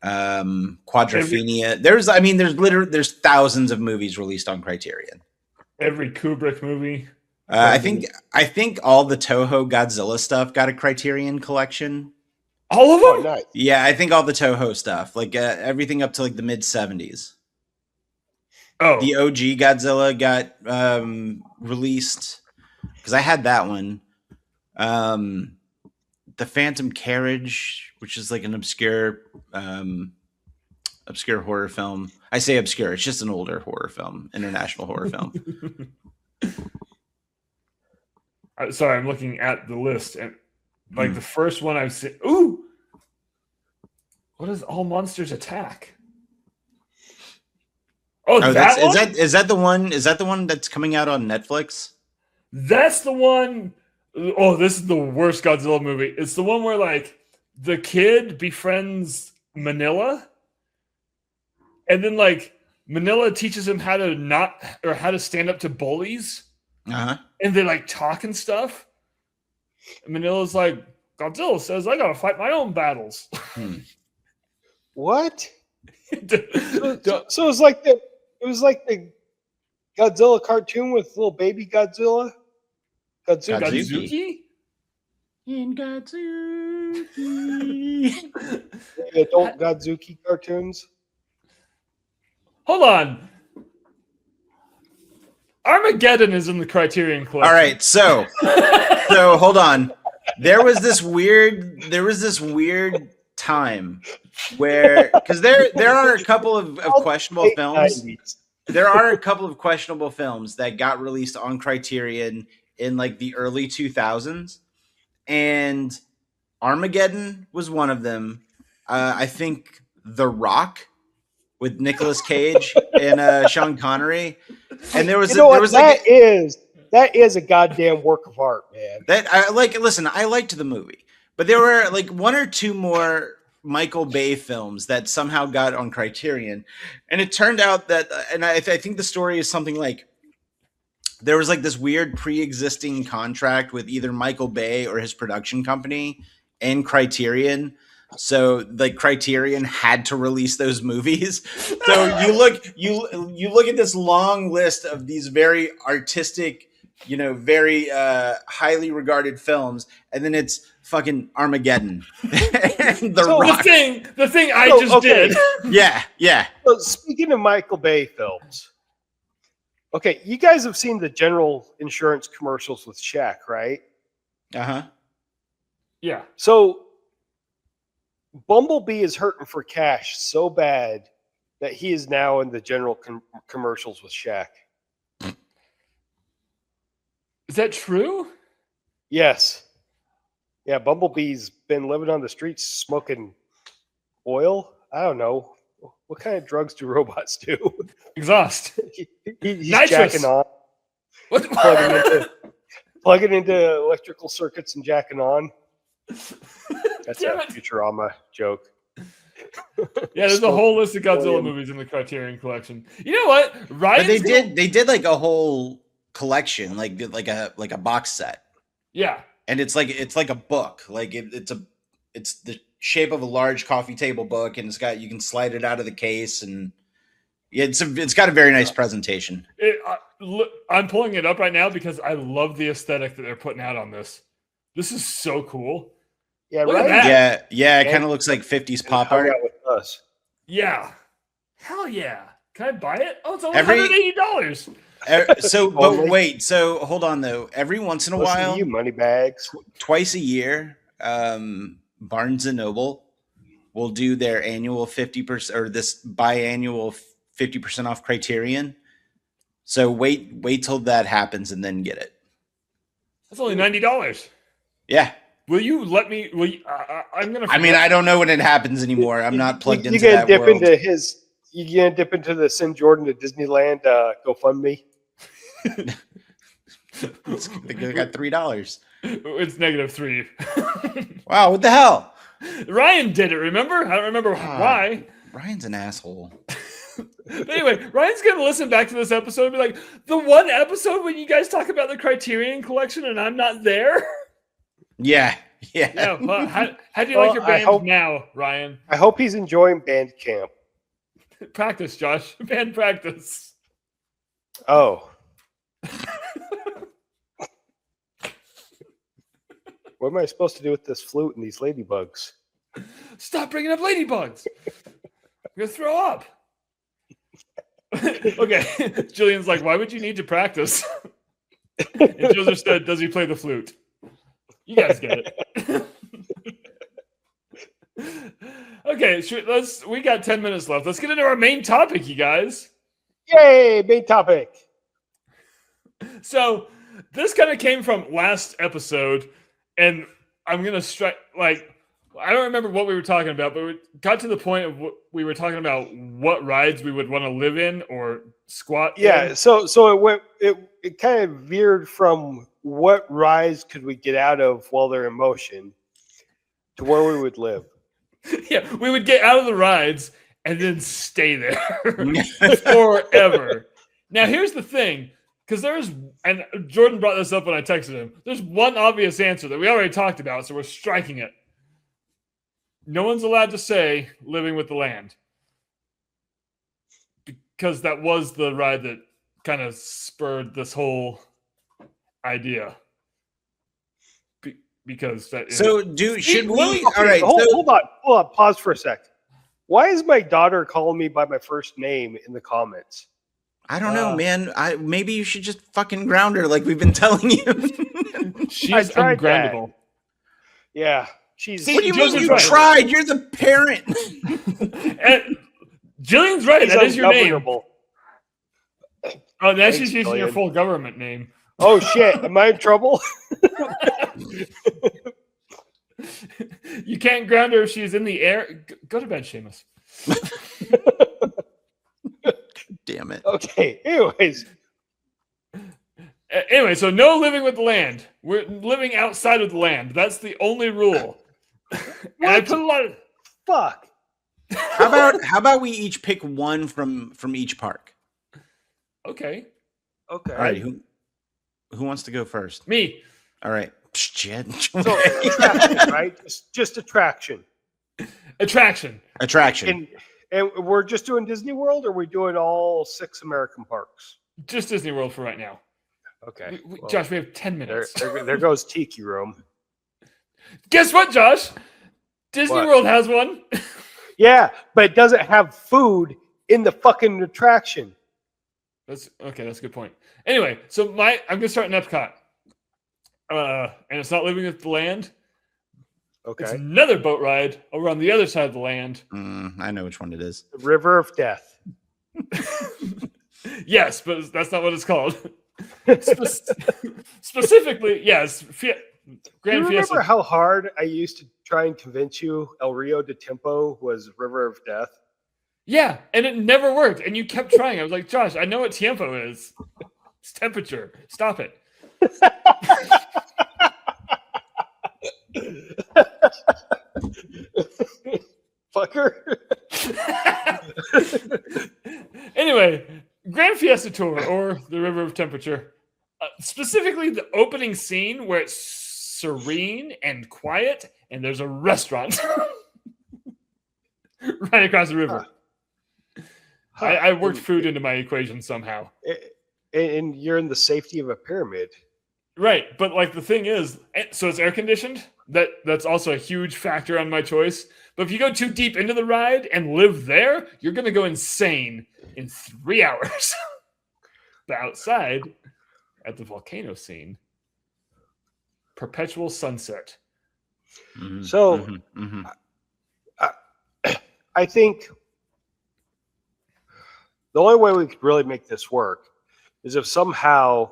Quadrophenia. There's thousands of movies released on Criterion. Every Kubrick movie. I think all the Toho Godzilla stuff got a Criterion collection. All of them? Oh, nice. Yeah, I think all the Toho stuff, like everything up to like the mid 70s. Oh, the OG Godzilla got released. Because I had that one. The Phantom Carriage, which is like an obscure horror film. I say obscure, it's just an older horror film, international horror film. Sorry, I'm looking at the list, and like the first one I've seen. Ooh, what is All Monsters Attack? Oh, that one? Is that the one? Is that the one that's coming out on Netflix? That's the one. Oh, this is the worst Godzilla movie. It's the one where like the kid befriends Manila, and then like Manila teaches him how to stand up to bullies. Uh-huh. And they like talk and stuff. And Manila's like, Godzilla says I gotta fight my own battles. What? So it was like the Godzilla cartoon with little baby Godzilla. Godzuki? In Godzuki. The adult Godzuki cartoons. Hold on. Armageddon is in the Criterion Collection. All right, so hold on. There was this weird time where, because there are a couple of questionable films. There are a couple of questionable films that got released on Criterion in like the early 2000s, and Armageddon was one of them. I think The Rock with Nicolas Cage and Sean Connery, and there was that is a goddamn work of art, man. That I like. Listen, I liked the movie, but there were like one or two more Michael Bay films that somehow got on Criterion, and it turned out that, and I think the story is something like there was like this weird pre-existing contract with either Michael Bay or his production company and Criterion. So like Criterion had to release those movies. So you look at this long list of these very artistic, very highly regarded films, and then it's fucking Armageddon. Rock. The thing I did. Yeah. So speaking of Michael Bay films, okay, you guys have seen the General Insurance commercials with Shaq, right? Uh-huh. Yeah. So Bumblebee is hurting for cash so bad that he is now in the General commercials with Shaq. Is that true? Yes. Yeah, Bumblebee's been living on the streets smoking oil. I don't know. What kind of drugs do robots do? Exhaust. He's Nitrous. jacking on. What? Plugging into electrical circuits and jacking on. That's a Futurama joke. Yeah, there's a whole list of Godzilla movies in the Criterion Collection. You know what? But they did like a whole collection, like a box set. Yeah. And it's like a book. Like it's the shape of a large coffee table book, and you can slide it out of the case, and it's got a very nice presentation. I'm pulling it up right now because I love the aesthetic that they're putting out on this. This is so cool. Yeah, Look right. at that. Yeah. It kind of looks like 50s pop art. With us. Yeah. Hell yeah. Can I buy it? Oh, it's only $180. But wait. So hold on though. Every once in a while, you money bags. Twice a year, Barnes and Noble will do their annual 50% or this biannual 50% off Criterion. So wait till that happens and then get it. That's only $90. Yeah. Will you let me? I'm gonna. I mean, I don't know when it happens anymore. I'm not plugged into gonna that dip world. You gonna dip into the Send Jordan to Disneyland GoFundMe? They got $3. It's -3. Wow, what the hell? Ryan did it. Remember? I don't remember why. Ryan's an asshole. But anyway, Ryan's gonna listen back to this episode and be like, the one episode when you guys talk about the Criterion Collection and I'm not there. Yeah. Well, how do you like your band now, Ryan? I hope he's enjoying band camp. Practice, Josh. Band practice. Oh. What am I supposed to do with this flute and these ladybugs? Stop bringing up ladybugs. I'm going to throw up. Okay. Jillian's like, why would you need to practice? And Joseph said, does he play the flute? You guys get it. Okay, we got 10 minutes left. Let's get into our main topic, you guys. Yay, main topic. So this kind of came from last episode, and I'm going to strike, I don't remember what we were talking about, but we got to the point of what we were talking about what rides we would want to live in or squat in. So it kind of veered from what rides could we get out of while they're in motion to where we would live. Yeah, we would get out of the rides and then stay there forever. Now, here's the thing, because and Jordan brought this up when I texted him, there's one obvious answer that we already talked about, so we're striking it. No one's allowed to say living with the land. Because that was the ride that kind of spurred this whole idea. Because that is... So, should we... Okay, all right. Hold on. Pause for a sec. Why is my daughter calling me by my first name in the comments? I don't know, man. Maybe you should just fucking ground her like we've been telling you. She's ungroundable. Yeah. She's. See, what do you mean you right. tried? You're the parent. Jillian's right. She's that is your name. ungovernable. Oh, now Thanks, she's using your Jillian. full government name. Oh shit! Am I in trouble? You can't ground her if she's in the air. Go to bed, Seamus. Damn it. Okay. Anyways, Anyway, so no living with the land. We're living outside of the land. That's the only rule. And I put a lot of fuck. How about we each pick one from each park? Okay. Okay. All right, who wants to go first? Me. All right. Shit. So attraction, right? Just attraction. Attraction. And we're just doing Disney World, or are we doing all 6 American parks? Just Disney World for right now. Okay. Well, Josh, we have 10 minutes. there goes Tiki Room. Guess what, Josh? Disney What? World has one. Yeah, but it doesn't have food in the fucking attraction. That's a good point. Anyway, so I'm gonna start in Epcot. And it's not living with the land. Okay. It's another boat ride over on the other side of the land. I know which one it is. The River of Death. Yes, but that's not what it's called. Specifically, yes. Do you Grand remember Fiesta. how hard I used to try and convince you El Rio de Tempo was River of Death? Yeah, and it never worked. And you kept trying. I was like, Josh, I know what tiempo is. It's temperature. Stop it. Fucker. Anyway, Grand Fiesta Tour, or the River of Temperature. Specifically, the opening scene where it's serene and quiet, and there's a restaurant right across the river. I worked food into my equation somehow. And you're in the safety of a pyramid. Right, but like the thing is, so it's air conditioned. That's also a huge factor on my choice. But if you go too deep into the ride and live there, you're going to go insane in 3 hours. But outside, at the volcano scene, perpetual sunset. Mm-hmm. So, I think the only way we could really make this work is if somehow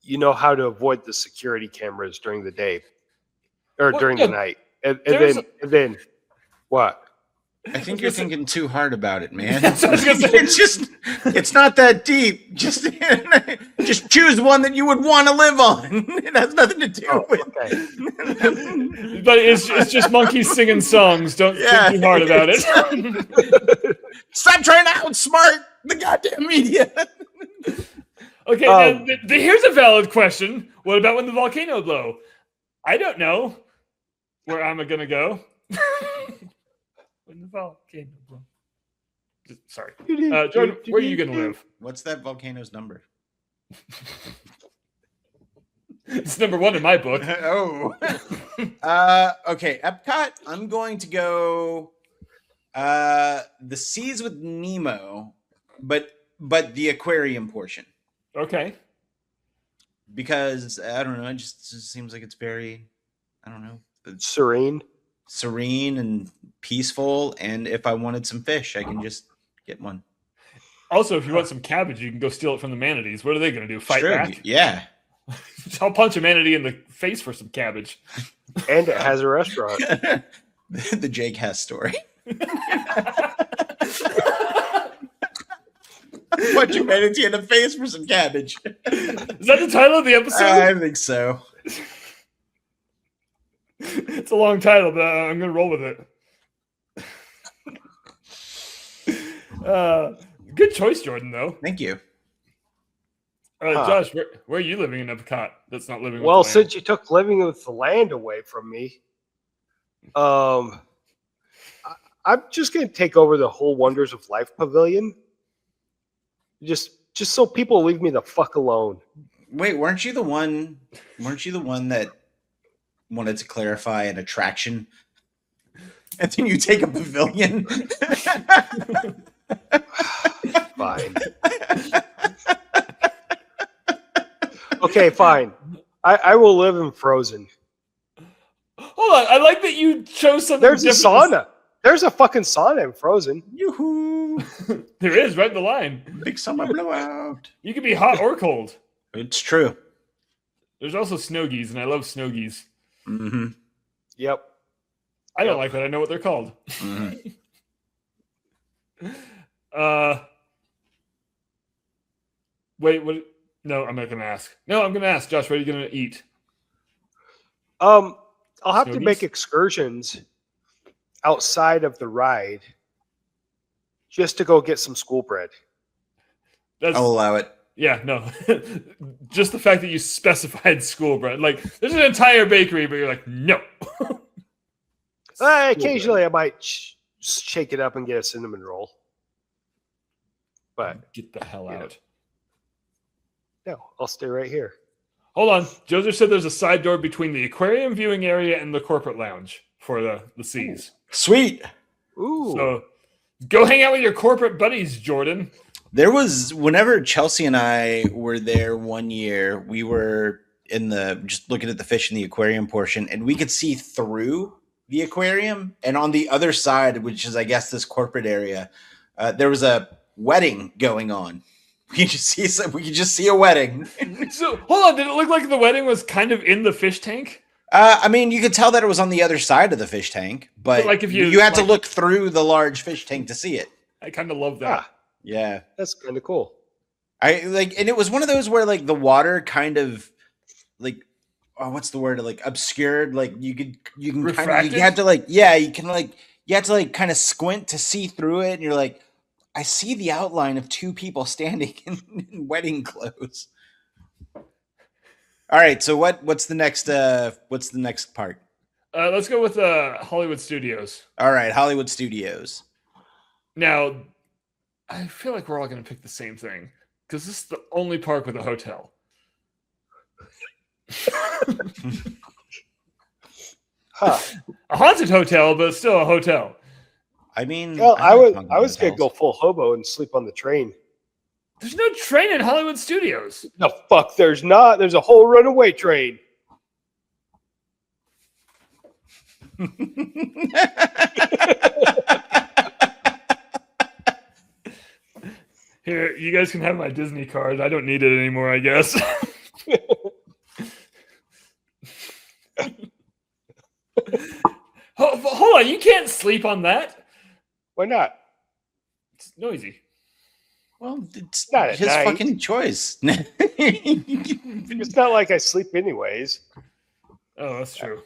you know how to avoid the security cameras during the day or during the night. And then what? I think you're thinking too hard about it, man. That's what I was gonna say. It's not that deep. Just choose one that you would want to live on. It has nothing to do with Okay. But it's just monkeys singing songs. Don't think too hard about it. Stop trying to outsmart the goddamn media. Okay, now, here's a valid question. What about when the volcano blow? I don't know where I'm going to go. When the volcano blow. Sorry. Jordan, where are you going to live? What's that volcano's number? It's number 1 in my book. Oh. Okay, Epcot, I'm going to go the Seas with Nemo, but the aquarium portion. Okay. Because I don't know, it just seems like it's very, I don't know, Serene and peaceful. And if I wanted some fish, I can just get one. Also, if you want some cabbage, you can go steal it from the manatees. What are they going to do? Fight back? Yeah. I'll punch a manatee in the face for some cabbage. and it has a restaurant. The Jake Hess story. Punch a manatee in the face for some cabbage. Is that the title of the episode? I think so. It's a long title, but I'm going to roll with it. Good choice, Jordan, though. Thank you. Josh, where are you living in Epcot that's not living with Well, the land? since you took living with the land away from me, I'm just going to take over the whole Wonders of Life Pavilion. Just so people leave me the fuck alone. Wait, weren't you the one that wanted to clarify an attraction? And then you take a pavilion. Fine. Okay, fine. I will live in Frozen. Hold on, I like that you chose something. There's a different. sauna. There's a fucking sauna in Frozen. Yoo-hoo. There is, right in the line. Big summer blowout. You can be hot or cold. It's true. There's also snogies, and I love snogies. Mm-hmm. Yep. I don't like that. I know what they're called. Mm-hmm. Wait, what? No, I'm not going to ask. No, I'm going to ask. Josh, what are you going to eat? I'll have to Snogies? make excursions outside of the ride just to go get some school bread. That's, I'll allow it. yeah, no. Just the fact that you specified school bread. Like, there's an entire bakery, but you're like, no. Occasionally, I might shake it up and get a cinnamon roll. But Get the hell Yeah. out. no, I'll stay right here. Hold on. Joseph said there's a side door between the aquarium viewing area and the corporate lounge for the seas. Sweet. Ooh. So go hang out with your corporate buddies, Jordan. There was, whenever Chelsea and I were there one year, we were in the, just looking at the fish in the aquarium portion, and we could see through the aquarium. And on the other side, which is, I guess, this corporate area, there was a wedding going on. We could just see a wedding. So hold on. Did it look like the wedding was kind of in the fish tank? I mean, you could tell that it was on the other side of the fish tank, but But, like, if you- you had to like- look through the large fish tank to see it. I kind of love that. Ah, Yeah. that's kind of cool. I like, and it was one of those where like the water kind of like, oh, what's the word? Like obscured. Like you can kind of, Refracted? you have to like, yeah, you can like, you have to like kind of squint to see through it. And you're like, I see the outline of two people standing in wedding clothes. All right. So what's the next part? Let's go with Hollywood Studios. All right. Hollywood Studios. Now, I feel like we're all going to pick the same thing because this is the only park with a hotel. Huh. A haunted hotel, but still a hotel. I mean, Well, I like was gonna hotels. go full hobo and sleep on the train. There's no train in Hollywood Studios. No, fuck, there's not. There's a whole runaway train. Here, you guys can have my Disney card. I don't need it anymore, I guess. Hold on, you can't sleep on that. Why not? It's noisy. Well, it's Not at his night. fucking choice. It's not like I sleep anyways. Oh, that's true.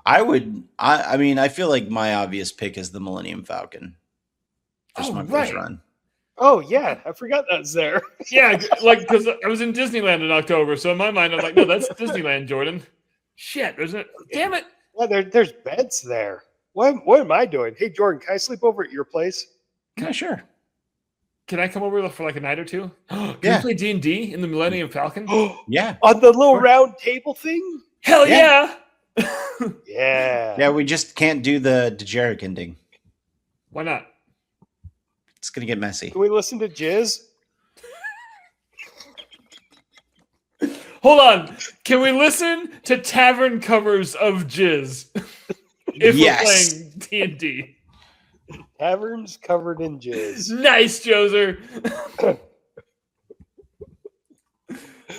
I mean, I feel like my obvious pick is the Millennium Falcon. Just Oh, my first right. run. Oh yeah, I forgot that's there. Yeah, like because I was in Disneyland in October, so in my mind I'm like, no, that's Disneyland, Jordan. Shit, there's a damn it. Yeah, there's beds there. What am I doing? Hey Jordan, can I sleep over at your place? Yeah, sure. Can I come over for like a night or two? Can Yeah. we play D&D in the Millennium Falcon? Yeah. On the little round table thing? Hell yeah! Yeah. Yeah, we just can't do the Dejarik ending. Why not? It's gonna get messy. Can we listen to Jizz? Hold on. Can we listen to tavern covers of Jizz if Yes. we're playing D&D? Taverns covered in jizz. Nice, Joser.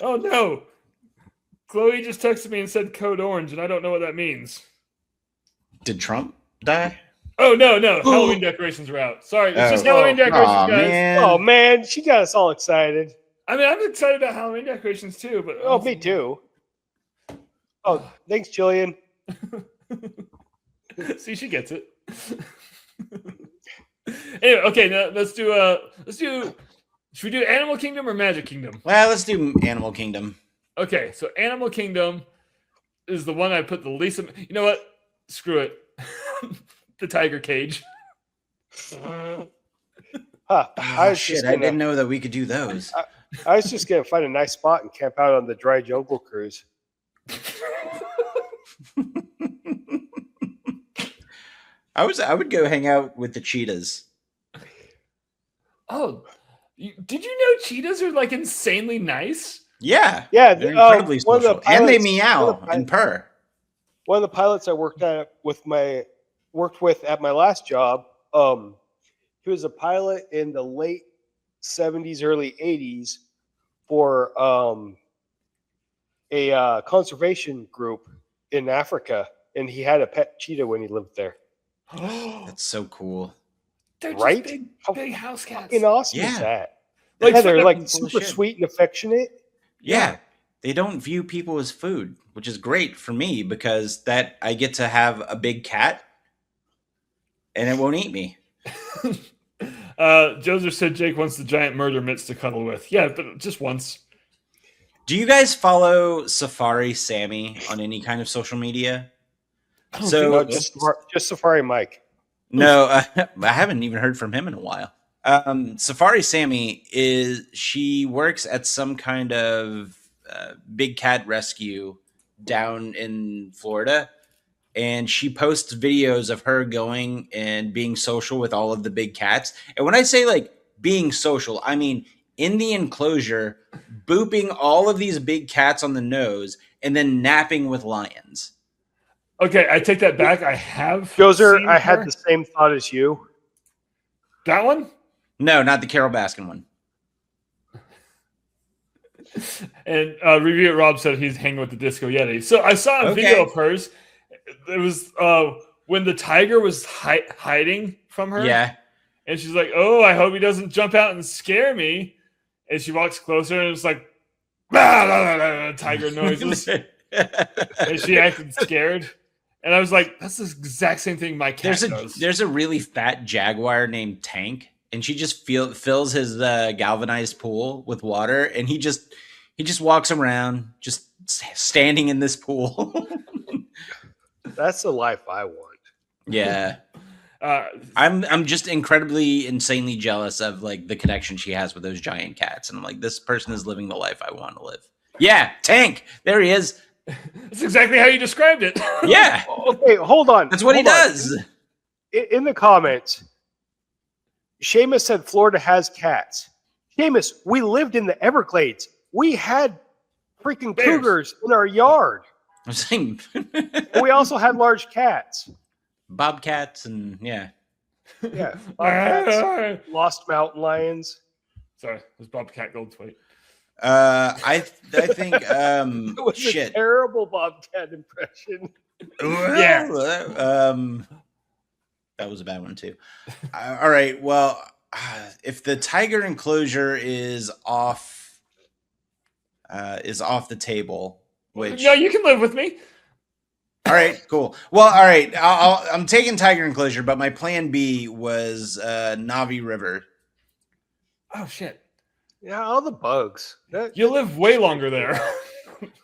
Oh no. Chloe just texted me and said code orange, and I don't know what that means. Did Trump die? Oh no, Halloween decorations are out. Sorry, it's just Oh. Halloween decorations, Aw, guys. man. Oh man, she got us all excited. I mean, I'm excited about Halloween decorations too, but Oh, me too. Oh, thanks, Jillian. See, she gets it. Anyway, okay, now let's do. Should we do Animal Kingdom or Magic Kingdom? Well, let's do Animal Kingdom. Okay, so Animal Kingdom is the one I put the least. You know what? Screw it. The tiger cage. Huh. Oh, shit, I didn't know that we could do those. I was just gonna find a nice spot and camp out on the dry jungle cruise. I would go hang out with the cheetahs. Oh, did you know cheetahs are like insanely nice? Yeah, Yeah, they're incredibly one of the social, and they pilots- meow and purr. One of the pilots I worked with at my last job, he was a pilot in the late 70s, early 80s for a conservation group in Africa, and he had a pet cheetah when he lived there. That's so cool. They're just Right? big house cats. Fucking awesome Yeah. is that? Like, Yeah, they're full like of super bullshit. sweet and affectionate. Yeah, they don't view people as food, which is great for me because that I get to have a big cat, and it won't eat me. Joseph said Jake wants the giant murder mitts to cuddle with. Yeah, but just once. Do you guys follow Safari Sammy on any kind of social media? So No, just Safari Mike. no, I haven't even heard from him in a while. Safari Sammy she works at some kind of big cat rescue down in Florida, and she posts videos of her going and being social with all of the big cats. And when I say like being social, I mean in the enclosure, booping all of these big cats on the nose and then napping with lions. Okay, I take that back. I have. Joser, seen I had her. the same thought as you. That one. No, not the Carol Baskin one. And Review It Rob said he's hanging with the Disco Yeti. So I saw a video of hers. It was when the tiger was hiding from her. Yeah. And she's like, "Oh, I hope he doesn't jump out and scare me." And she walks closer, and it's like, "Blah, blah, blah, blah," tiger noises. And she acted scared. And I was like, "That's the exact same thing my cat does." There's a really fat jaguar named Tank, and she just fills his galvanized pool with water, and he just walks around just standing in this pool. That's the life I want. Yeah. I'm just incredibly insanely jealous of like the connection she has with those giant cats, and I'm like, this person is living the life I want to live. Yeah, Tank, there he is. That's exactly how you described it. Yeah, Okay, hold on. that's what he Hold on. does. In the comments, Seamus said Florida has cats. Seamus, we lived in the Everglades. We had freaking Bears. cougars in our yard. I'm saying And we also had large cats. bobcats and yeah. Yeah. Bobcats, lost mountain lions. Sorry, it was Bobcat Goldthwait. I think It was a shit. terrible Bobcat impression. Yeah. That was a bad one too. All right. Well, if the tiger enclosure is off the table, which No, you can live with me. all right, cool. Well, all right. I'm taking tiger enclosure, but my plan B was Navi River. Oh shit! Yeah, all the bugs. You live way longer there.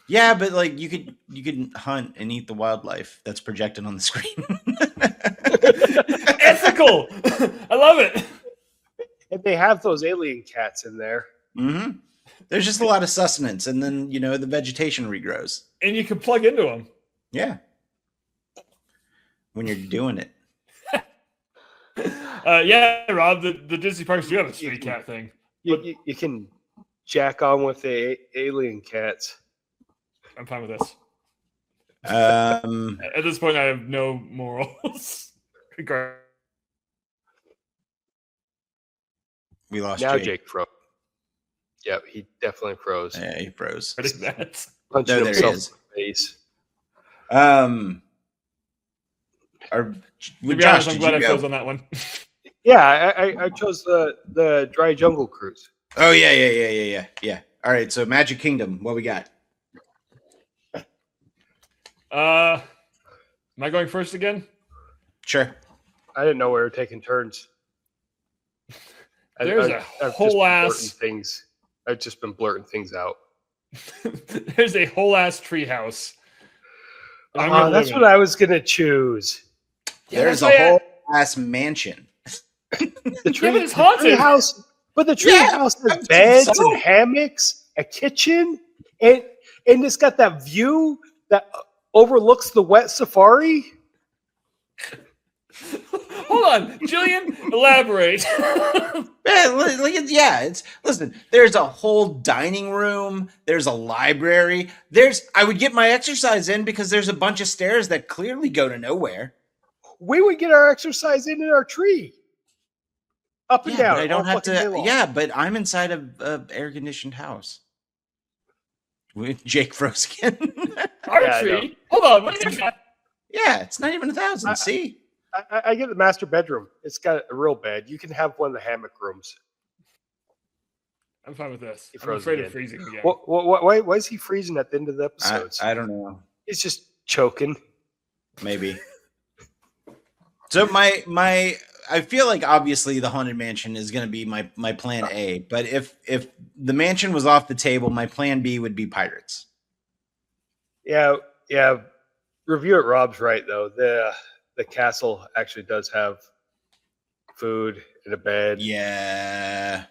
Yeah, but like you could hunt and eat the wildlife that's projected on the screen. Ethical. I love it. And they have those alien cats in there. Mm-hmm. There's just a lot of sustenance, and then the vegetation regrows. And you can plug into them. Yeah, when you're doing it. Yeah, Rob. The Disney parks do have a street cat thing. You can jack on with the alien cats. I'm fine with this. Um, At this point, I have no morals. we lost Now Jake. Jake froze. Yep, he definitely froze. Yeah, he froze. That. Punching No, there he himself is. in the face. To To be Josh, honest, I'm did glad I you froze go? on that one. Yeah, I chose the dry jungle cruise. Oh yeah. All right, so Magic Kingdom, what we got? Am I going first again? Sure. I didn't know we were taking turns. There's a whole ass. I've just been blurting things out. There's a whole ass treehouse. I'm gonna That's live what in I was gonna choose. There's that's a why whole ass mansion. The tree, but it's haunted. tree house, but the tree house has beds and hammocks, a kitchen, and it's got that view that overlooks the wet safari. Hold on, Jillian, elaborate. Listen, there's a whole dining room, there's a library, I would get my exercise in because there's a bunch of stairs that clearly go to nowhere. We would get our exercise in our tree. Up and down. But I don't all have fucking day to. long. Yeah, but I'm inside an air-conditioned house. With Jake Froskin. Archery? Hold on. What is that? Yeah, it's not even 1,000. See? I get the master bedroom. It's got a real bed. You can have one of the hammock rooms. I'm fine with this. He I'm froze afraid again. of freezing again. Why is he freezing at the end of the episodes? I don't know. He's just choking. Maybe. So I feel like obviously the Haunted Mansion is going to be my plan A, but if the mansion was off the table, my plan B would be pirates. Yeah. Review it. Rob's right though. The castle actually does have food and a bed. Yeah.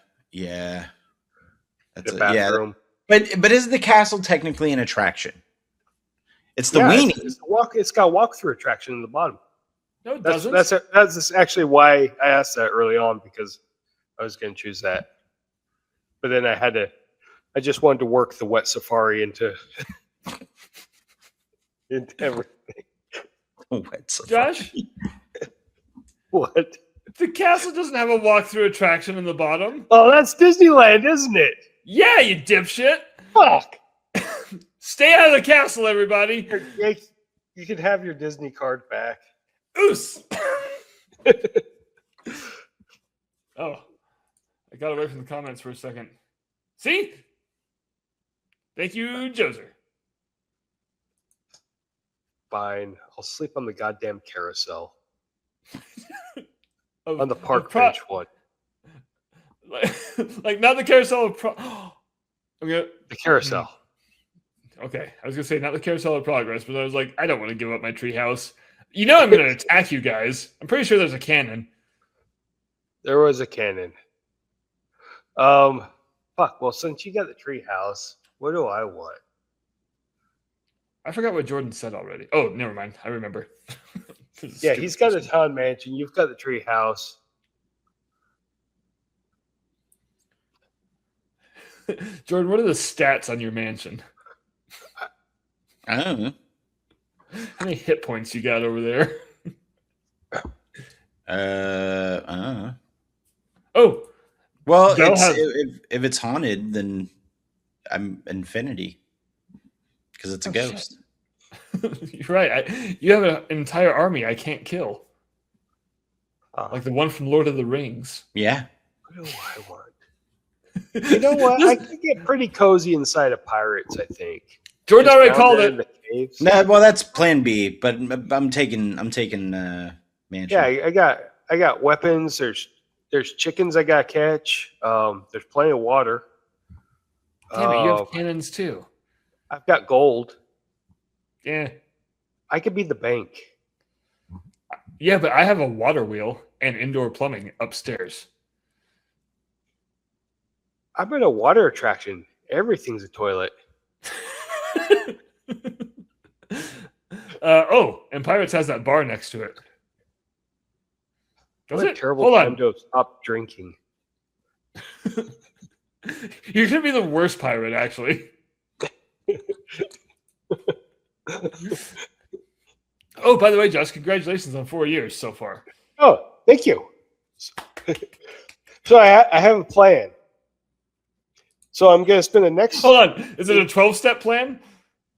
That's a bathroom. But is the castle technically an attraction? It's the weenie. It's got a walk-through attraction in the bottom. No, it doesn't. That's actually why I asked that early on, because I was going to choose that. But then I just wanted to work the wet safari into everything. Wet safari. Josh? What? The castle doesn't have a walk-through attraction in the bottom. Oh, that's Disneyland, isn't it? Yeah, you dipshit. Fuck. Stay out of the castle, everybody. You can have your Disney card back. Oos. Oh, I got away from the comments for a second. See? Thank you, Joser. Fine. I'll sleep on the goddamn carousel. Of- On the park of bench one. Like not the carousel of The carousel. Okay, I was gonna say not the carousel of progress, but I was like, I don't want to give up my treehouse. You know I'm gonna attack you guys. I'm pretty sure there's a cannon. There was a cannon. Fuck. Well, since you got the tree house, what do I want? I forgot what Jordan said already. Oh, never mind. I remember. Yeah, he's got a town mansion. You've got the tree house. Jordan, what are the stats on your mansion? I don't know. How many hit points you got over there? I don't know. Oh, Well, Belle if it's haunted, then I'm infinity because it's a ghost. You're right. You have an entire army I can't kill, like the one from Lord of the Rings. Yeah. What do I want? You know what? I could get pretty cozy inside of pirates, I think. Jordan Just already down called there it. in the caves. No, well, that's Plan B, but I'm taking mansion. Yeah, I got weapons. There's chickens I gotta catch. There's plenty of water. Damn it, you have cannons too. I've got gold. Yeah. I could be the bank. Yeah, but I have a water wheel and indoor plumbing upstairs. I've been a water attraction. Everything's a toilet. And Pirates has that bar next to it. Does What a it? terrible Hold time on. to stop drinking. You're gonna be the worst pirate, actually. Oh, by the way, Josh, congratulations on 4 years so far. Oh, thank you. So I have a plan. So I'm going to spend the next... Hold on. Is it a 12-step plan?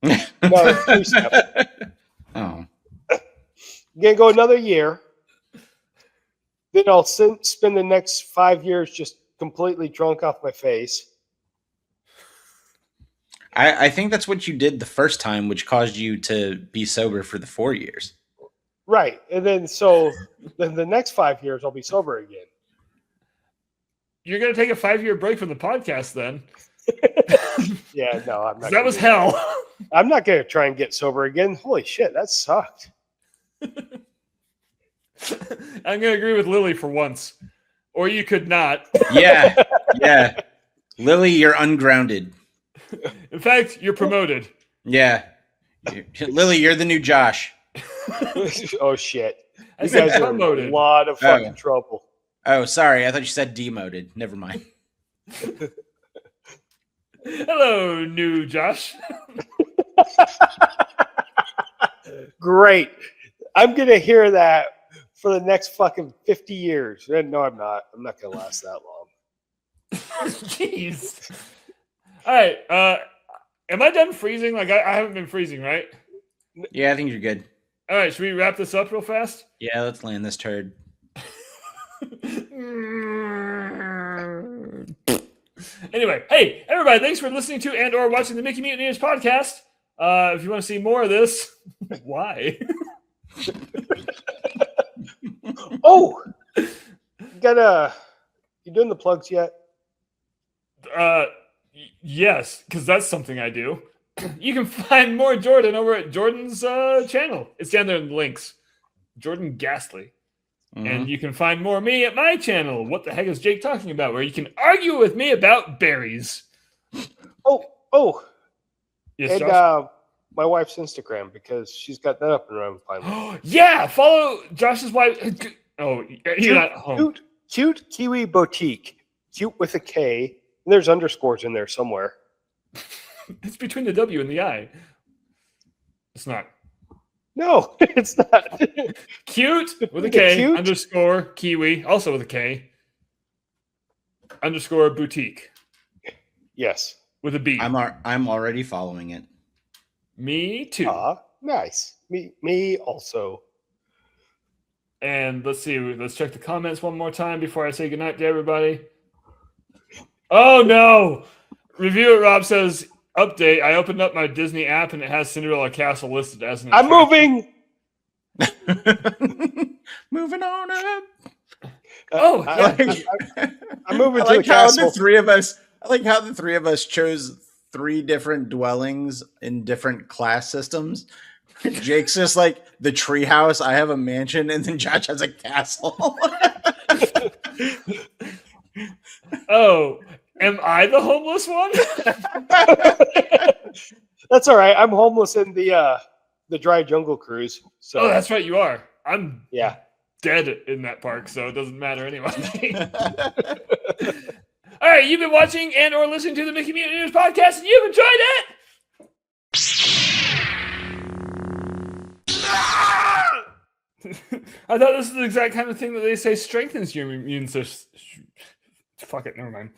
No, 3-step. Oh. I'm going to go another year. Then I'll spend the next 5 years just completely drunk off my face. I think that's what you did the first time, which caused you to be sober for the 4 years. Right. And then then the next 5 years I'll be sober again. You're going to take a 5-year break from the podcast then. Yeah, no, I'm not. That was hell. I'm not going to try and get sober again. Holy shit, that sucked. I'm going to agree with Lily for once. Or you could not. Yeah. Yeah. Lily, you're ungrounded. In fact, you're promoted. Yeah. Lily, you're the new Josh. Oh shit. I You said guys are in a promoted. lot of fucking trouble. Oh, sorry. I thought you said demoted. Never mind. Hello, new Josh. Great. I'm going to hear that for the next fucking 50 years. No, I'm not. I'm not going to last that long. Jeez. All right. Am I done freezing? Like I haven't been freezing, right? Yeah, I think you're good. All right. Should we wrap this up real fast? Yeah, let's land this turd. Anyway, hey everybody! Thanks for listening to and/or watching the Mickey Mutineers podcast. If you want to see more of this, why? Oh, you doing the plugs yet? Yes, because that's something I do. You can find more Jordan over at Jordan's channel. It's down there in the links. Jordan Ghastly. And you can find more of me at my channel. What the heck is Jake talking about? Where you can argue with me about berries. Oh. Yes, And Josh? my wife's Instagram, because she's got that up and running finally. Yeah, follow Josh's wife. Oh, he's not home. Cute Kiwi Boutique. Cute with a K. And there's underscores in there somewhere. It's between the W and the I. It's not. No, it's not. Cute with a K, Cute? underscore Kiwi, also with a K, underscore boutique Yes. with a B. I'm already following it. Me too. Nice. Me also. And let's see. Let's check the comments one more time before I say goodnight to everybody. Oh no! Review it. Rob says, update. I opened up my Disney app and it has Cinderella Castle listed as an I'm attraction. moving. Moving on up. Oh, I'm moving I to the like how castle. the three of us. I like how the three of us chose 3 different dwellings in different class systems. Jake's just like the treehouse. I have a mansion, and then Josh has a castle. Oh, am I the homeless one? That's all right. I'm homeless in the dry jungle cruise. So Oh, that's right. You are. I'm yeah. dead in that park, so it doesn't matter anyway. All right, you've been watching and/or listening to the Mickey Mutineers podcast, and you've enjoyed it. I thought this is the exact kind of thing that they say strengthens your immune system. Fuck it, never mind.